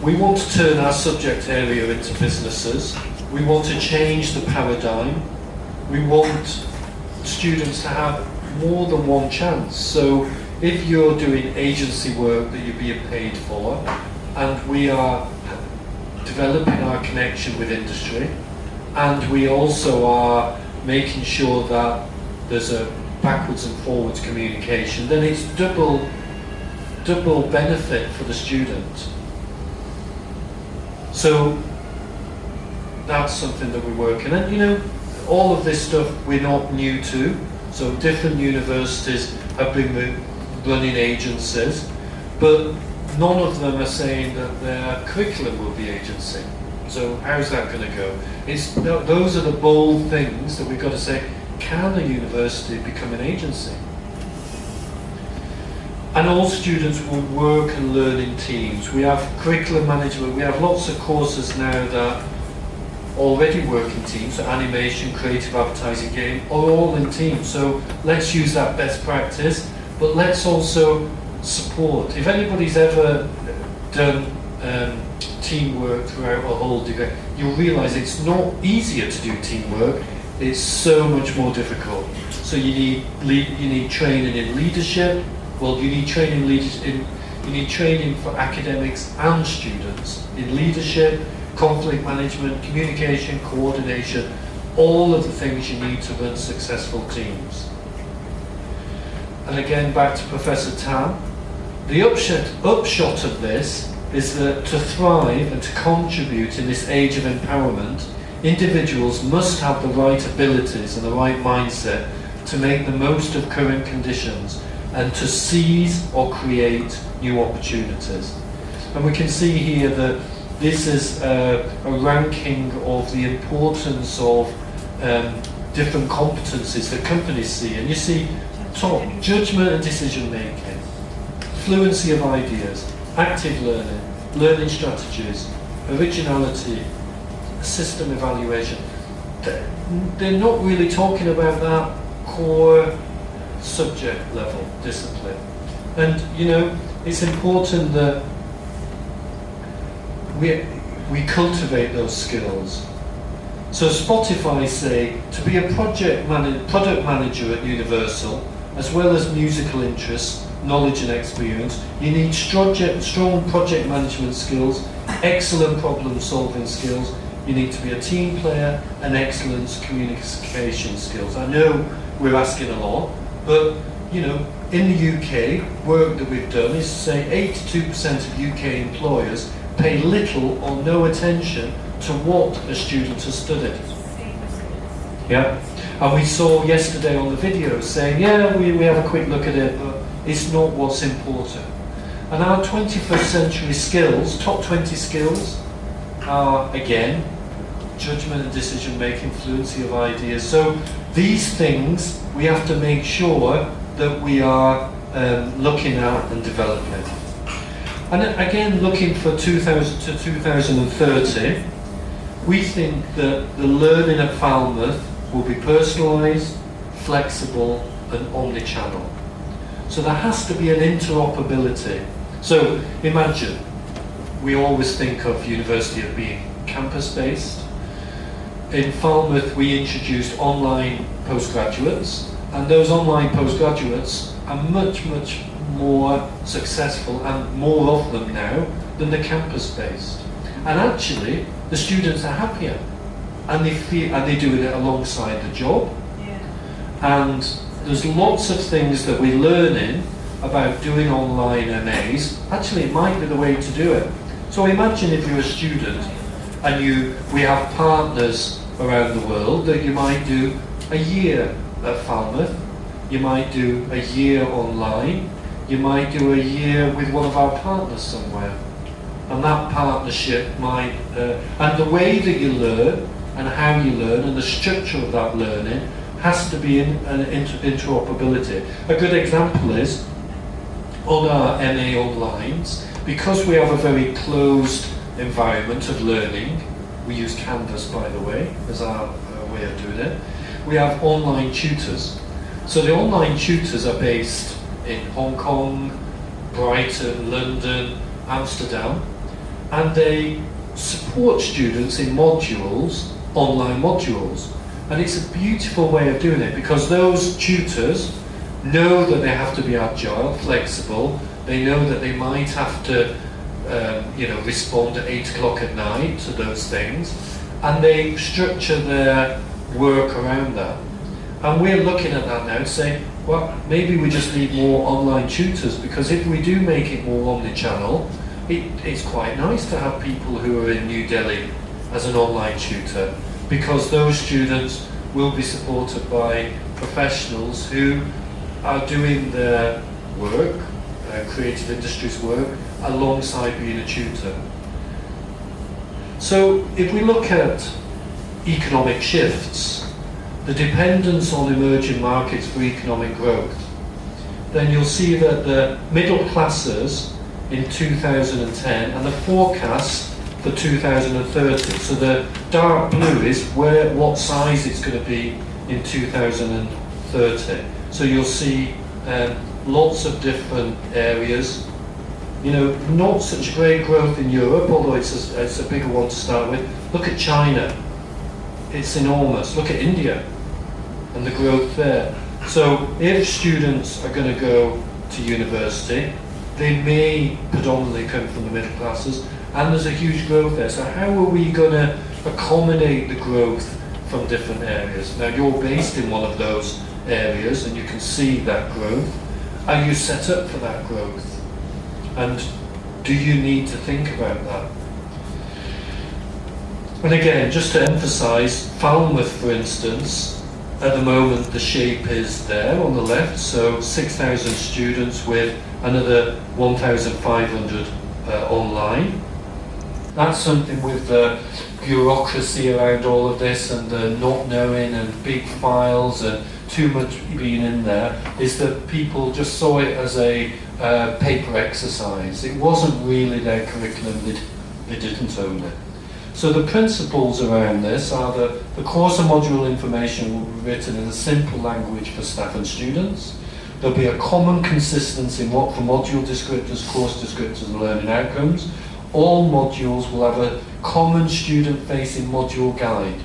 Speaker 1: we want to turn our subject area into businesses. We want to change the paradigm. We want students to have more than one chance. So if you're doing agency work that you're being paid for, and we are developing our connection with industry, and we also are making sure that there's a backwards and forwards communication, then it's double benefit for the student. So that's something that we're working on. You know, all of this stuff we're not new to. So different universities have been running agencies, but none of them are saying that their curriculum will be agency. So how's that going to go? Those are the bold things that we've got to say. Can a university become an agency? And all students will work and learn in teams. We have curriculum management. We have lots of courses now that already work in teams. So animation, creative advertising, game, are all in teams. So let's use that best practice, but let's also support. If anybody's ever done teamwork throughout a whole degree, you'll realise it's not easier to do teamwork. It's so much more difficult. So you need training in leadership. Well, you need training for academics and students in leadership, conflict management, communication, coordination, all of the things you need to run successful teams. And again, back to Professor Tam, the upshot of this is that to thrive and to contribute in this age of empowerment, individuals must have the right abilities and the right mindset to make the most of current conditions and to seize or create new opportunities. And we can see here that this is a ranking of the importance of different competencies that companies see. And you see top, judgment and decision making, fluency of ideas, active learning, learning strategies, originality, system evaluation. They're not really talking about that core subject level discipline. And you know, it's important that we cultivate those skills. So Spotify say to be a product manager at Universal, as well as musical interests, knowledge and experience, you need strong project management skills, excellent problem solving skills, you need to be a team player, and excellent communication skills. I know we're asking a lot, but you know, in the UK, work that we've done is to say 82% of UK employers pay little or no attention to what a student has studied. Yeah, and we saw yesterday on the video saying, yeah, we have a quick look at it, but it's not what's important. And our 21st century skills, top 20 skills, are again, judgment and decision making, fluency of ideas. So these things we have to make sure that we are looking at and developing. And again, looking for 2000 to 2030, we think that the learning at Falmouth will be personalised, flexible and omni-channel. So there has to be an interoperability. So imagine, we always think of university as being campus-based. In Falmouth we introduced online postgraduates, and those online postgraduates are much more successful, and more of them now, than the campus-based. And actually, the students are happier, and they're doing it alongside the job.
Speaker 4: Yeah.
Speaker 1: And there's lots of things that we're learning about doing online MAs. Actually, it might be the way to do it. So imagine if you're a student and we have partners around the world that you might do a year at Falmouth, you might do a year online, you might do a year with one of our partners somewhere. And that partnership might, and the way that you learn and how you learn and the structure of that learning has to be in an interoperability. A good example is on our MA onlines, because we have a very closed environment of learning, we use Canvas, by the way, as our way of doing it, we have online tutors. So the online tutors are based in Hong Kong, Brighton, London, Amsterdam, and they support students in modules, online modules. And it's a beautiful way of doing it, because those tutors know that they have to be agile, flexible. They know that they might have to, respond at 8 o'clock at night to those things, and they structure their work around that. And we're looking at that now, saying, well, maybe we just need more online tutors, because if we do make it more omni-channel, it's quite nice to have people who are in New Delhi as an online tutor, because those students will be supported by professionals who are doing their work, creative industries work, alongside being a tutor. So if we look at economic shifts, the dependence on emerging markets for economic growth, then you'll see that the middle classes in 2010 and the forecast for 2030. So the dark blue is what size it's going to be in 2030. So you'll see lots of different areas. Not such great growth in Europe, although it's a bigger one to start with. Look at China. It's enormous. Look at India and the growth there. So if students are going to go to university, they may predominantly come from the middle classes, and there's a huge growth there. So how are we going to accommodate the growth from different areas? Now, you're based in one of those areas and you can see that growth. Are you set up for that growth? And do you need to think about that? And again, just to emphasise, Falmouth, for instance, at the moment the shape is there on the left, so 6,000 students with another 1,500 online. That's something with the bureaucracy around all of this and the not knowing and big files and too much being in there, is that people just saw it as a paper exercise. It wasn't really their curriculum, they didn't own it. So the principles around this are that the course and module information will be written in a simple language for staff and students. There'll be a common consistency in what for module descriptors, course descriptors and learning outcomes. All modules will have a common student-facing module guide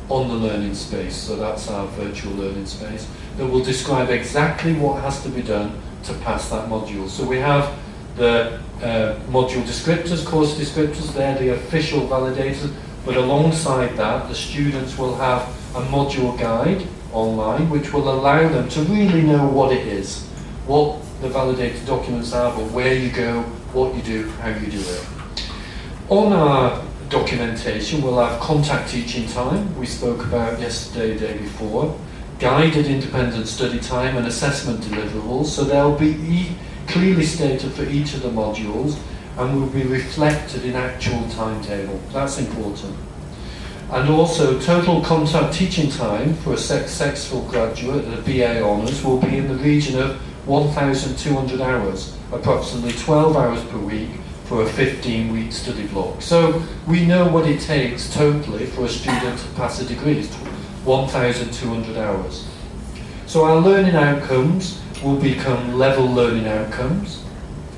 Speaker 1: on the learning space, so that's our virtual learning space, that will describe exactly what has to be done to pass that module. So we have the module descriptors, course descriptors, they're the official validators, but alongside that the students will have a module guide online which will allow them to really know what it is, what the validated documents are, but where you go, what you do, how you do it. On our documentation we'll have contact teaching time, we spoke about yesterday, day before, guided independent study time and assessment deliverables, so they'll be clearly stated for each of the modules and will be reflected in actual timetable. That's important. And also total contact teaching time for a successful graduate at a BA Honours will be in the region of 1,200 hours, approximately 12 hours per week for a 15-week study block. So we know what it takes totally for a student to pass a degree, it's 1,200 hours. So our learning outcomes will become level learning outcomes.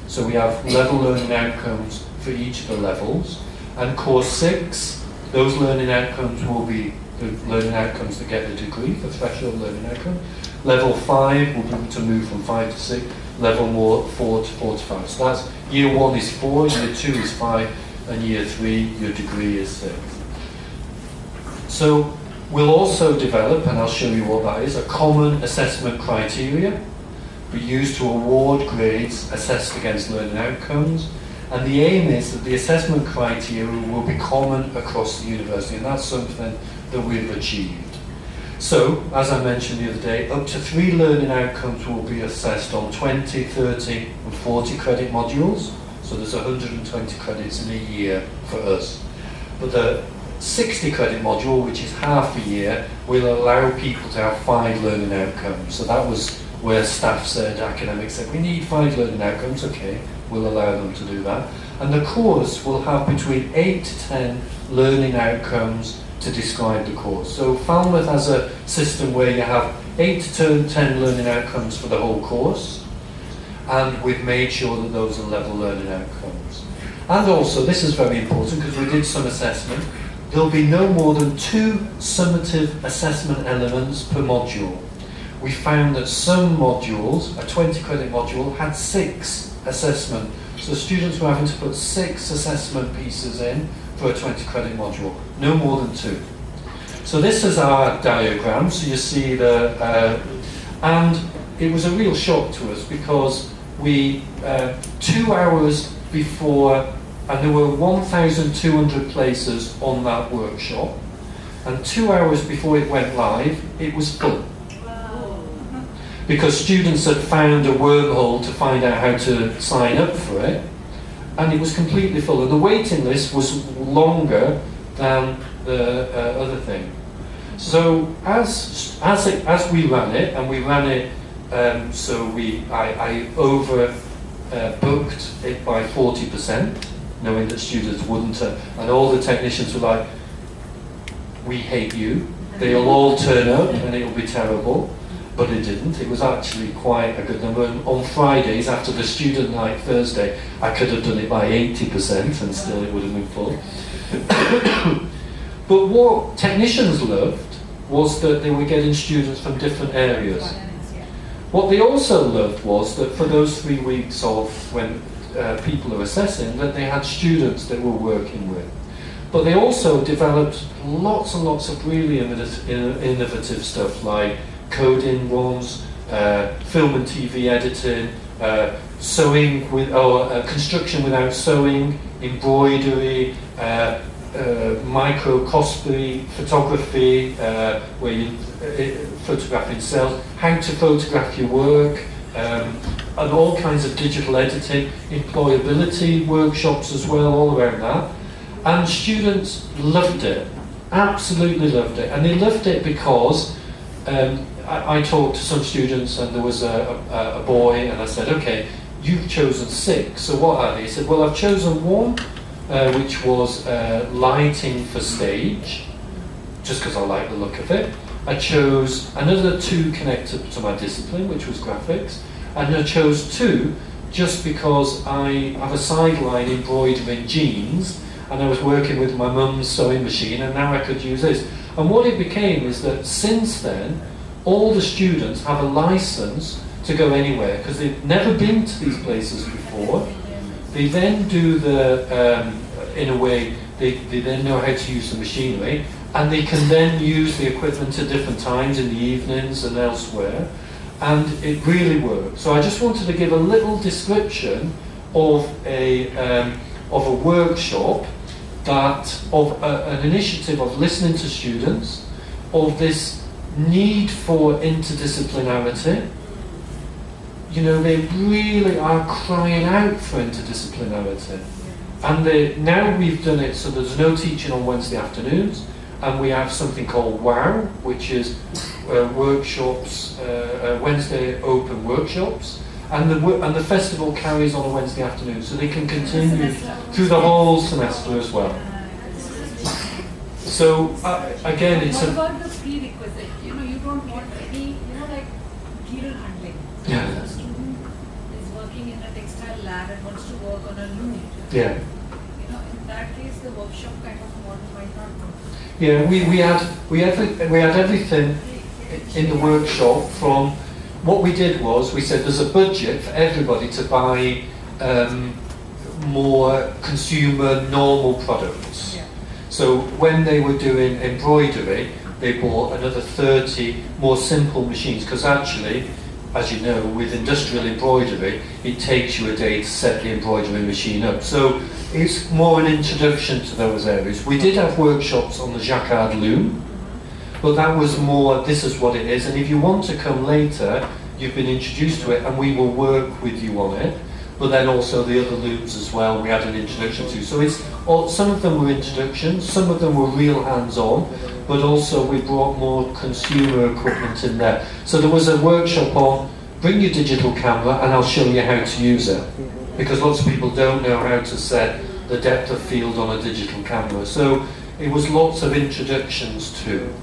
Speaker 1: So we have level learning outcomes for each of the levels. And course 6, those learning outcomes will be the learning outcomes that get the degree, the threshold learning outcome. Level 5 will be to move from 5 to 6. level 4 to 4 to 5. So that's year 1 is 4, year 2 is 5, and year 3, your degree is 6. So we'll also develop, and I'll show you what that is, a common assessment criteria we use to award grades assessed against learning outcomes. And the aim is that the assessment criteria will be common across the university, and that's something that we've achieved. So, as I mentioned the other day, up to 3 learning outcomes will be assessed on 20, 30 and 40 credit modules. So there's 120 credits in a year for us. But the 60 credit module, which is half a year, will allow people to have 5 learning outcomes. So that was where staff said, academics said, we need 5 learning outcomes. Okay, we'll allow them to do that. And the course will have between 8 to 10 learning outcomes to describe the course. So Falmouth has a system where you have 8 to 10 learning outcomes for the whole course, and we've made sure that those are level learning outcomes. And also, this is very important because we did some assessment, there'll be no more than 2 summative assessment elements per module. We found that some modules, a 20 credit module, had 6 assessment. So students were having to put 6 assessment pieces in for a 20 credit module, no more than 2. So this is our diagram, so you see and it was a real shock to us because we, 2 hours before, and there were 1,200 places on that workshop, and 2 hours before it went live, it was full. Because students had found a wormhole to find out how to sign up for it, and it was completely full. And the waiting list was longer than the other thing. So as we ran it, and we ran it, I over booked it by 40%, knowing that students wouldn't, and all the technicians were like, "We hate you. They'll all turn up, and it'll be terrible." But it didn't. It was actually quite a good number. And on Fridays, after the student night Thursday, I could have done it by 80% and still it would have been full. But what technicians loved was that they were getting students from different areas. What they also loved was that for those 3 weeks of when people are assessing, that they had students they were working with. But they also developed lots and lots of really innovative stuff like coding ones, film and TV editing, sewing construction without sewing, embroidery, microscopy, photography, where you photographing cells, how to photograph your work, and all kinds of digital editing, employability workshops as well, all around that. And students loved it, absolutely loved it, and they loved it because I talked to some students and there was a boy and I said, okay, you've chosen 6, so what are they? He said, well, I've chosen 1 which was lighting for stage, just because I like the look of it. I chose another 2 connected to my discipline, which was graphics, and I chose 2 just because I have a sideline embroidering jeans and I was working with my mum's sewing machine and now I could use this. And what it became is that since then, all the students have a license to go anywhere because they've never been to these places before. They then do in a way, they then know how to use the machinery, and they can then use the equipment at different times in the evenings and elsewhere, and it really works. So I just wanted to give a little description of an workshop an initiative of listening to students, of this need for interdisciplinarity. You know, they really are crying out for interdisciplinarity. And now we've done it so there's no teaching on Wednesday afternoons, and we have something called WOW, which is workshops, Wednesday open workshops, and the festival carries on a Wednesday afternoon, so they can continue through the whole semester as well. So again, it's
Speaker 4: what about the prerequisite? You know, you don't want any, like material handling.
Speaker 1: Yeah.
Speaker 4: A student is working in a textile lab and wants to work on a loom.
Speaker 1: Yeah.
Speaker 4: You know, in that case, the workshop kind of model might not work.
Speaker 1: Yeah, we had everything in the workshop from what we did was we said there's a budget for everybody to buy more consumer normal products.
Speaker 3: Yeah.
Speaker 1: So when they were doing embroidery, they bought another 30 more simple machines, because actually, as you know, with industrial embroidery, it takes you a day to set the embroidery machine up. So it's more an introduction to those areas. We did have workshops on the Jacquard Loom, but that was more, this is what it is, and if you want to come later, you've been introduced to it, and we will work with you on it. But then also the other looms as well, we had an introduction to. So it's some of them were introductions, some of them were real hands-on, but also we brought more consumer equipment in there. So there was a workshop on bring your digital camera and I'll show you how to use it. Because lots of people don't know how to set the depth of field on a digital camera. So it was lots of introductions too.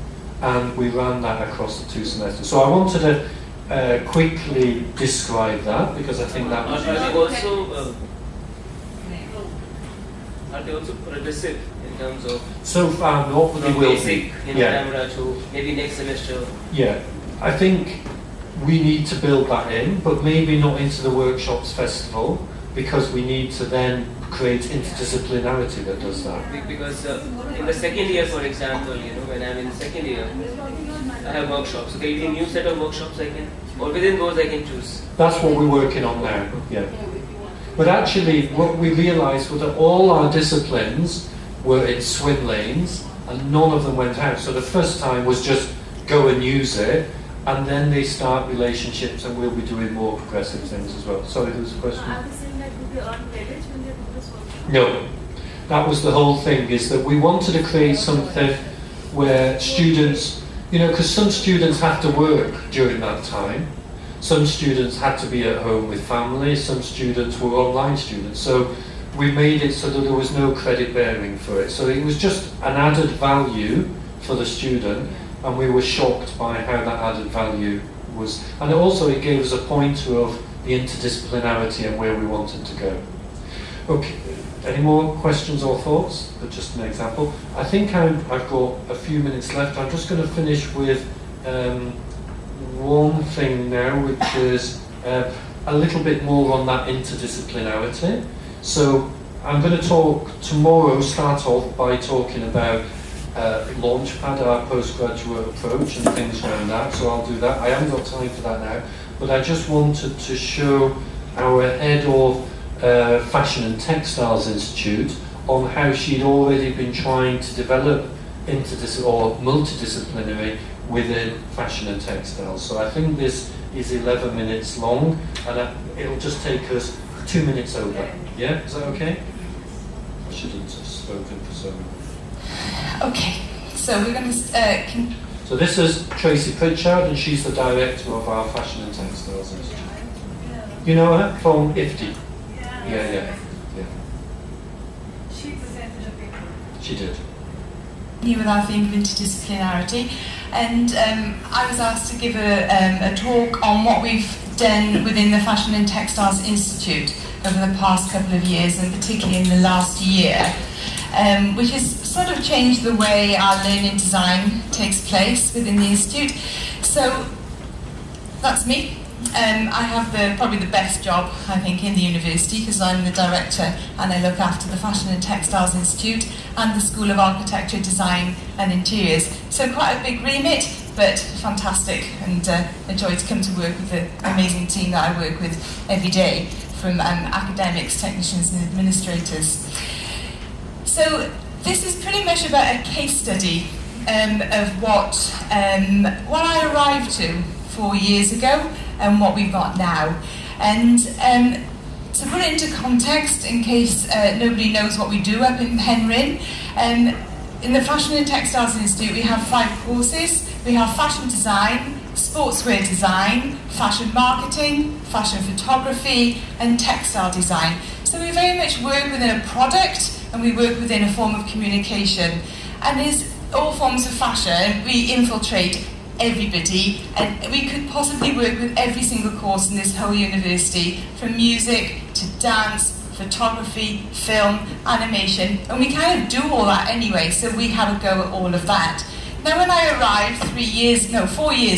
Speaker 1: And we ran that across the 2 semesters. So I wanted to quickly describe that because I think that was
Speaker 2: Are they also progressive in terms of
Speaker 1: so far not, but they
Speaker 2: from
Speaker 1: will
Speaker 2: basic
Speaker 1: be.
Speaker 2: in camera to maybe next semester?
Speaker 1: Yeah, I think we need to build that in, but maybe not into the workshops festival because we need to then create interdisciplinarity that does that.
Speaker 2: Because in the second year, for example, when I'm in the second year, I have workshops. So there will be a new set of workshops I can, or within those I can choose.
Speaker 1: That's what we're working on now, yeah. But actually, what we realised was that all our disciplines were in swim lanes, and none of them went out. So the first time was just go and use it, and then they start relationships, and we'll be doing more progressive things as well. Sorry, there was a question?
Speaker 4: Are they saying that do they earn credits when they do this workshop?
Speaker 1: No. That was the whole thing, is that we wanted to create something where students, because some students have to work during that time. Some students had to be at home with family, some students were online students. So we made it so that there was no credit bearing for it. So it was just an added value for the student, and we were shocked by how that added value was. And also it gave us a pointer of the interdisciplinarity and where we wanted to go. Okay, any more questions or thoughts? But just an example. I think I've got a few minutes left. I'm just going to finish with one thing now, which is a little bit more on that interdisciplinarity. So I'm going to talk tomorrow, start off by talking about Launchpad, our postgraduate approach and things around that, so I'll do that. I haven't got time for that now, but I just wanted to show our head of Fashion and Textiles Institute on how she'd already been trying to develop multidisciplinary within fashion and textiles. So I think this is 11 minutes long, and it'll just take us 2 minutes over. Yeah, is that okay? I shouldn't have spoken for so long.
Speaker 5: Okay, so we're going to...
Speaker 1: So this is Tracy Pritchard, and she's the director of our Fashion and Textiles Institute. You know her? From IFTI? Yeah.
Speaker 4: She presented a paper.
Speaker 1: She did.
Speaker 5: With our theme of interdisciplinarity, and I was asked to give a talk on what we've done within the Fashion and Textiles Institute over the past couple of years, and particularly in the last year, which has sort of changed the way our learning design takes place within the Institute. So that's me. I have probably the best job, I think, in the university, because I'm the director and I look after the Fashion and Textiles Institute and the School of Architecture, Design and Interiors. So quite a big remit, but fantastic, and a joy to come to work with the amazing team that I work with every day, from academics, technicians and administrators. So this is pretty much about a case study of what I arrived to 4 years ago and what we've got now. And to put it into context, in case nobody knows what we do up in Penryn, in the Fashion and Textiles Institute we have 5 courses. We have fashion design, sportswear design, fashion marketing, fashion photography and textile design. So we very much work within a product and we work within a form of communication. And as all forms of fashion, we infiltrate everybody, and we could possibly work with every single course in this whole university, from music to dance, photography, film, animation, and we kind of do all that anyway, so we have a go at all of that. Now when I arrived 4 years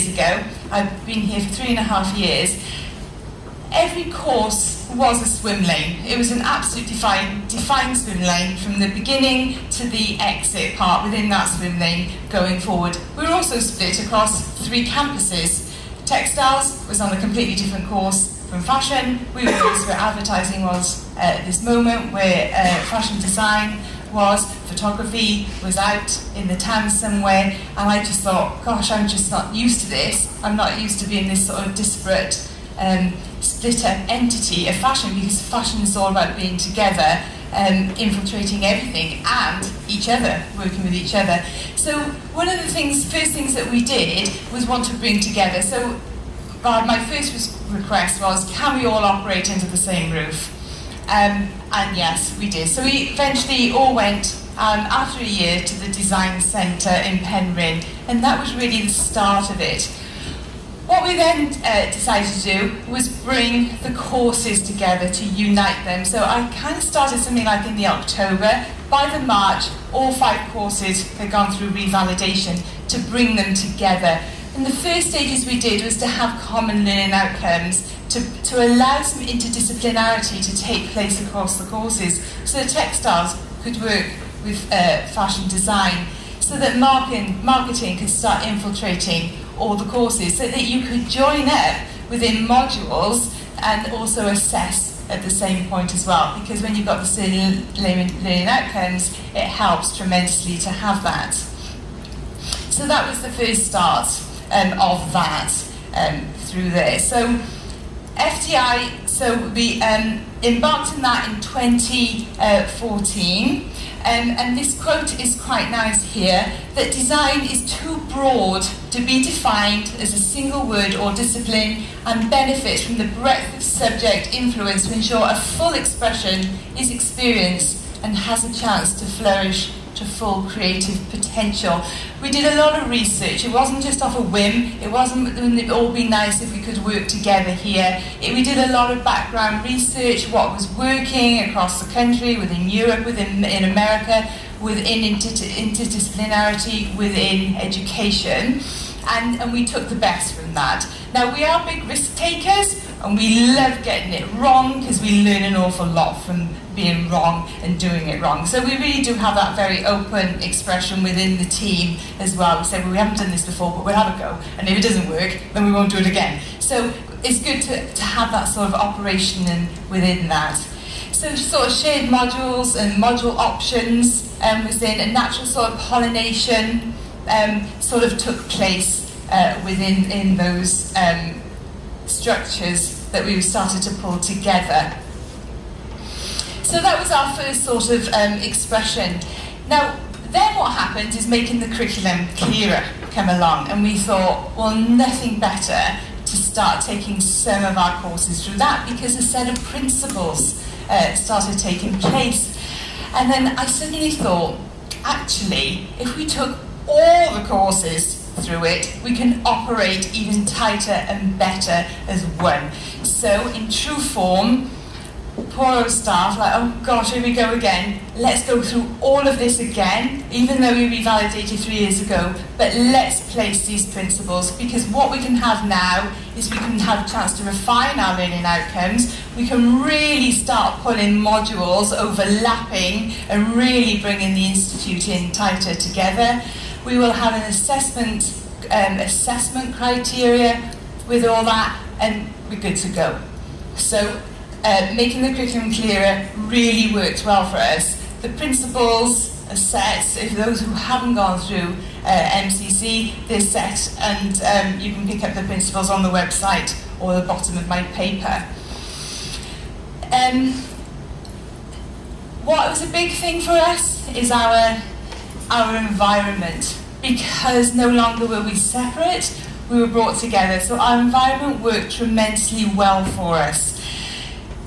Speaker 5: ago, I've been here for 3.5 years, every course was a swim lane. It was an absolute defined swim lane from the beginning to the exit part within that swim lane going forward. We were also split across 3 campuses. Textiles was on a completely different course from fashion. We were where advertising was at this moment, where fashion design was, photography was out in the town somewhere, and I just thought, gosh, I'm just not used to this. I'm not used to being this sort of disparate, split up entity of fashion, because fashion is all about being together, infiltrating everything and each other, working with each other. So one of the first things that we did was want to bring together. So my first request was, can we all operate under the same roof? And yes, we did. So we eventually all went, after a year, to the Design Centre in Penryn, and that was really the start of it. What we then decided to do was bring the courses together to unite them. So I kind of started something like in the October. By the March, all 5 courses had gone through revalidation to bring them together. And the first stages we did was to have common learning outcomes to allow some interdisciplinarity to take place across the courses, so that textiles could work with fashion design, so that marketing could start infiltrating all the courses, so that you could join up within modules and also assess at the same point as well, because when you've got the same learning outcomes, it helps tremendously to have that. So that was the first start of that through there. So FTI, so we embarked on that in 2014, and this quote is quite nice here, that design is too broad to be defined as a single word or discipline, and benefits from the breadth of subject influence to ensure a full expression is experienced and has a chance to flourish to full creative potential. We did a lot of research. It wasn't just off a whim. It wasn't, wouldn't it all be nice if we could work together here? We did a lot of background research, what was working across the country, within Europe, in America, within interdisciplinarity, within education, and we took the best from that. Now, we are big risk takers, and we love getting it wrong, because we learn an awful lot from being wrong and doing it wrong. So we really do have that very open expression within the team as well. We say, well, we haven't done this before, but we'll have a go. And if it doesn't work, then we won't do it again. So it's good to have that sort of operation within that. So sort of shared modules and module options within a natural sort of pollination sort of took place within those structures that we started to pull together. So that was our first sort of expression. Now, then what happened is making the curriculum clearer come along, and we thought, well, nothing better to start taking some of our courses through that, because a set of principles started taking place. And then I suddenly thought, actually, if we took all the courses through it, we can operate even tighter and better as one. So in true form, poor old staff, like, oh gosh, here we go again. Let's go through all of this again, even though we revalidated 3 years ago, but let's place these principles, because what we can have now is we can have a chance to refine our learning outcomes. We can really start pulling modules, overlapping, and really bringing the institute in tighter together. We will have an assessment criteria with all that, and we're good to go. So making the curriculum clearer really worked well for us. The principles are set. So if those who haven't gone through MCC, they're set, and you can pick up the principles on the website or the bottom of my paper. What was a big thing for us is our environment, because no longer were we separate, we were brought together. So our environment worked tremendously well for us.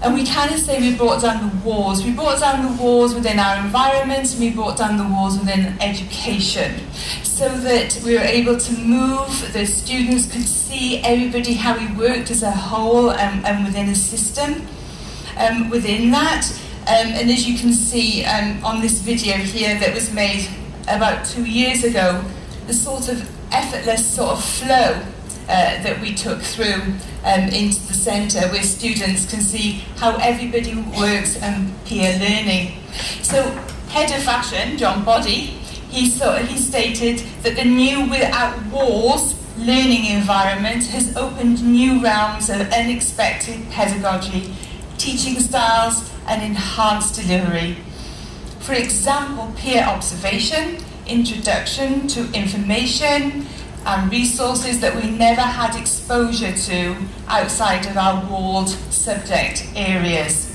Speaker 5: And we kind of say we brought down the walls. We brought down the walls within our environment, and we brought down the walls within education, so that we were able to move, the students could see everybody, how we worked as a whole and within a system within that. And as you can see on this video here that was made about 2 years ago, the sort of effortless sort of flow that we took through into the centre, where students can see how everybody works and peer learning. So, Head of Fashion, John Boddy, he stated that the new Without Walls learning environment has opened new realms of unexpected pedagogy, teaching styles and enhanced delivery. For example, peer observation, introduction to information and resources that we never had exposure to outside of our walled subject areas.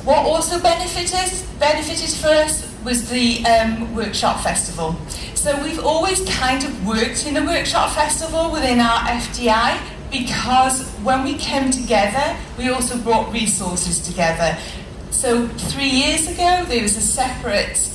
Speaker 5: What also benefited for us was the workshop festival. So we've always kind of worked in a workshop festival within our FDI, because when we came together, we also brought resources together. So 3 years ago, there was a separate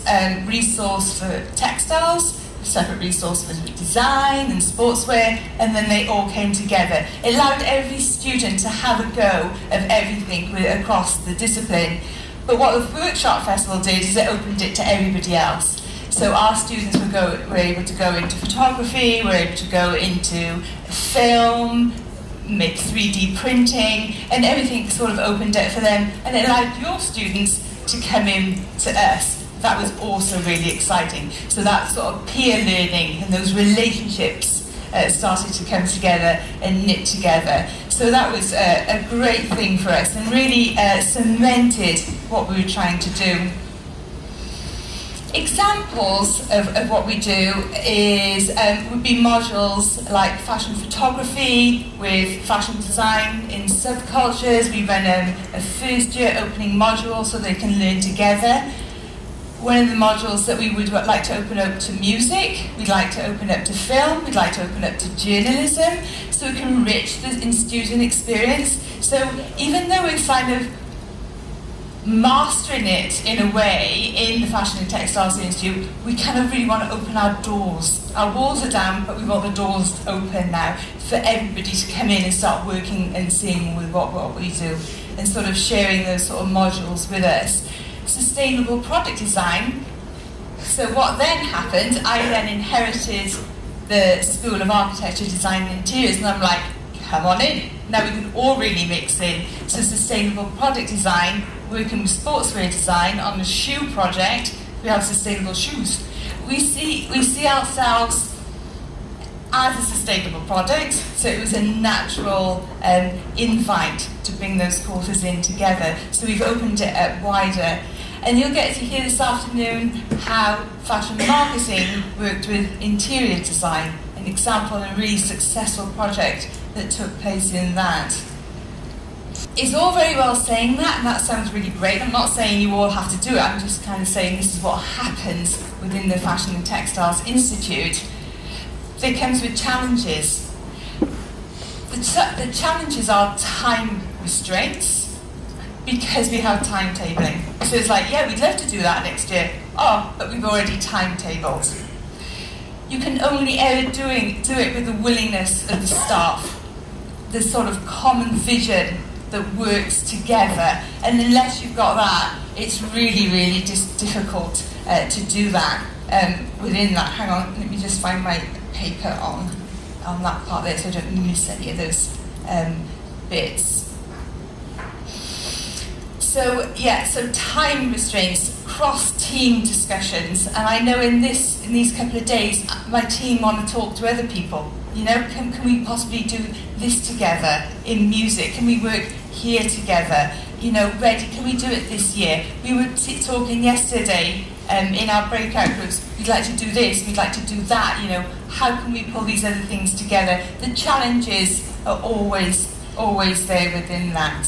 Speaker 5: resource for textiles, a separate resource for design and sportswear, and then they all came together. It allowed every student to have a go of everything across the discipline. But what the workshop festival did is it opened it to everybody else. So our students were able to go into photography, were able to go into film, make 3D printing, and everything sort of opened it for them, and it allowed your students to come in to us. That was also really exciting. So that sort of peer learning and those relationships started to come together and knit together. So that was a great thing for us, and really cemented what we were trying to do. Examples of what we do would be modules like fashion photography with fashion design in subcultures. We run a first year opening module so they can learn together. One of the modules that we would like to open up to music, we'd like to open up to film, we'd like to open up to journalism, so we can enrich the student experience. So even though we're kind of mastering it in a way in the Fashion and Textiles Institute, we kind of really want to open our doors. Our walls are down, but we want the doors open now for everybody to come in and start working and seeing with what we do, and sort of sharing those sort of modules with us. Sustainable product design. So what then happened, I then inherited the School of Architecture, Design and Interiors, and I'm like, come on in. Now we can all really mix in. So sustainable product design, working with sportswear design on the shoe project, we have sustainable shoes. We see ourselves as a sustainable product, so it was a natural invite to bring those courses in together. So we've opened it up wider. And you'll get to hear this afternoon how fashion marketing worked with interior design, an example and a really successful project that took place in that. It's all very well saying that, and that sounds really great. I'm not saying you all have to do it, I'm just kind of saying this is what happens within the Fashion and Textiles Institute. It comes with challenges. The challenges are time restraints, because we have timetabling. So it's like, yeah, we'd love to do that next year. Oh, but we've already timetabled. You can only ever do it with the willingness of the staff, the sort of common vision that works together. And unless you've got that, it's really, really just difficult to do that within that. Hang on, let me just find my paper on that part there so I don't miss any of those bits. So time restraints, cross-team discussions, and I know in these couple of days, my team want to talk to other people. You know, can we possibly do this together in music? Can we work here together? You know, can we do it this year? We were talking yesterday in our breakout groups. We'd like to do this, we'd like to do that. You know, how can we pull these other things together? The challenges are always there within that.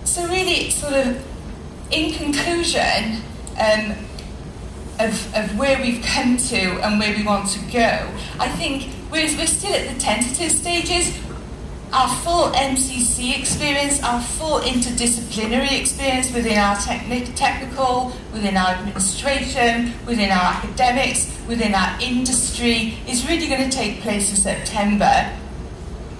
Speaker 5: So really, sort of, in conclusion of where we've come to and where we want to go, I think we're still at the tentative stages. Our full MCC experience, our full interdisciplinary experience within our technical, within our administration, within our academics, within our industry, is really going to take place in September,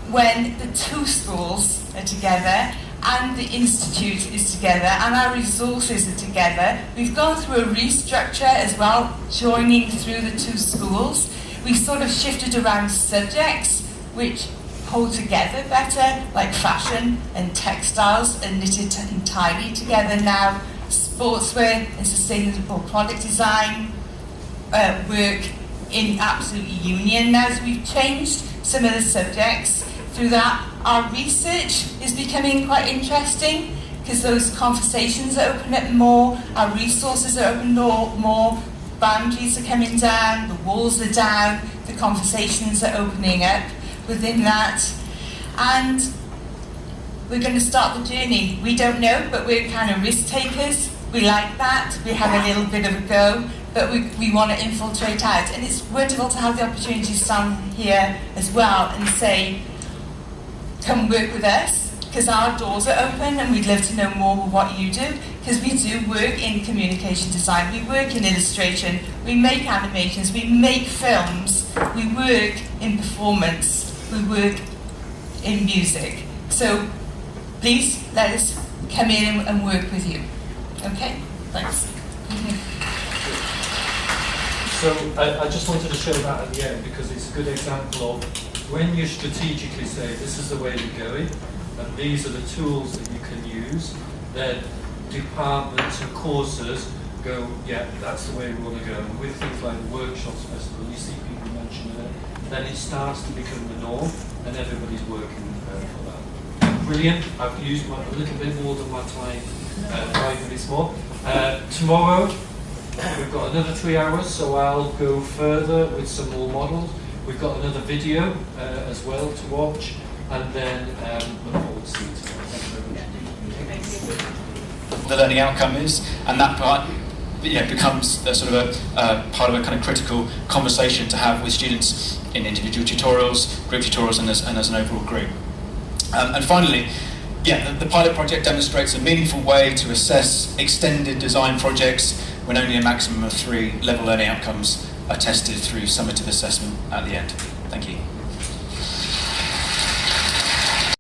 Speaker 5: when the two schools are together. and the Institute is together, and our resources are together. We've gone through a restructure as well, joining through the two schools. We've sort of shifted around subjects which hold together better, like fashion and textiles, are knitted entirely together now. Sportswear and sustainable product design work in absolute union now. So we've changed some of the subjects. Through that, our research is becoming quite interesting because those conversations are opening up more, our resources are open more, boundaries are coming down, the walls are down, the conversations are opening up within that. And we're going to start the journey. We don't know, but we're kind of risk takers. We like that. We have a little bit of a go, but we want to infiltrate out. And it's wonderful to have the opportunity to stand here as well and say, come work with us, because our doors are open and we'd love to know more of what you do, because we do work in communication design, we work in illustration, we make animations, we make films, we work in performance, we work in music. So please let us come in and work with you. Okay? Thanks.
Speaker 1: So I just wanted to show that at the end because it's a good example of when you strategically say this is the way we're going and these are the tools that you can use, then departments and courses go, yeah, that's the way we want to go. And with things like the workshops festival, you see people mention it, then it starts to become the norm and everybody's working for that. Brilliant. I've used a little bit more than my time, 5 minutes more. Tomorrow, we've got another 3 hours, so I'll go further with some more models. We've got another video as well to watch, and then look forward to seeing you tomorrow. Thank you very much.
Speaker 6: The learning outcome is, and that part becomes a sort of a part of a kind of critical conversation to have with students in individual tutorials, group tutorials, and as an overall group. And finally, the pilot project demonstrates a meaningful way to assess extended design projects when only a maximum of 3 level learning outcomes are tested through summative assessment at the end. Thank you.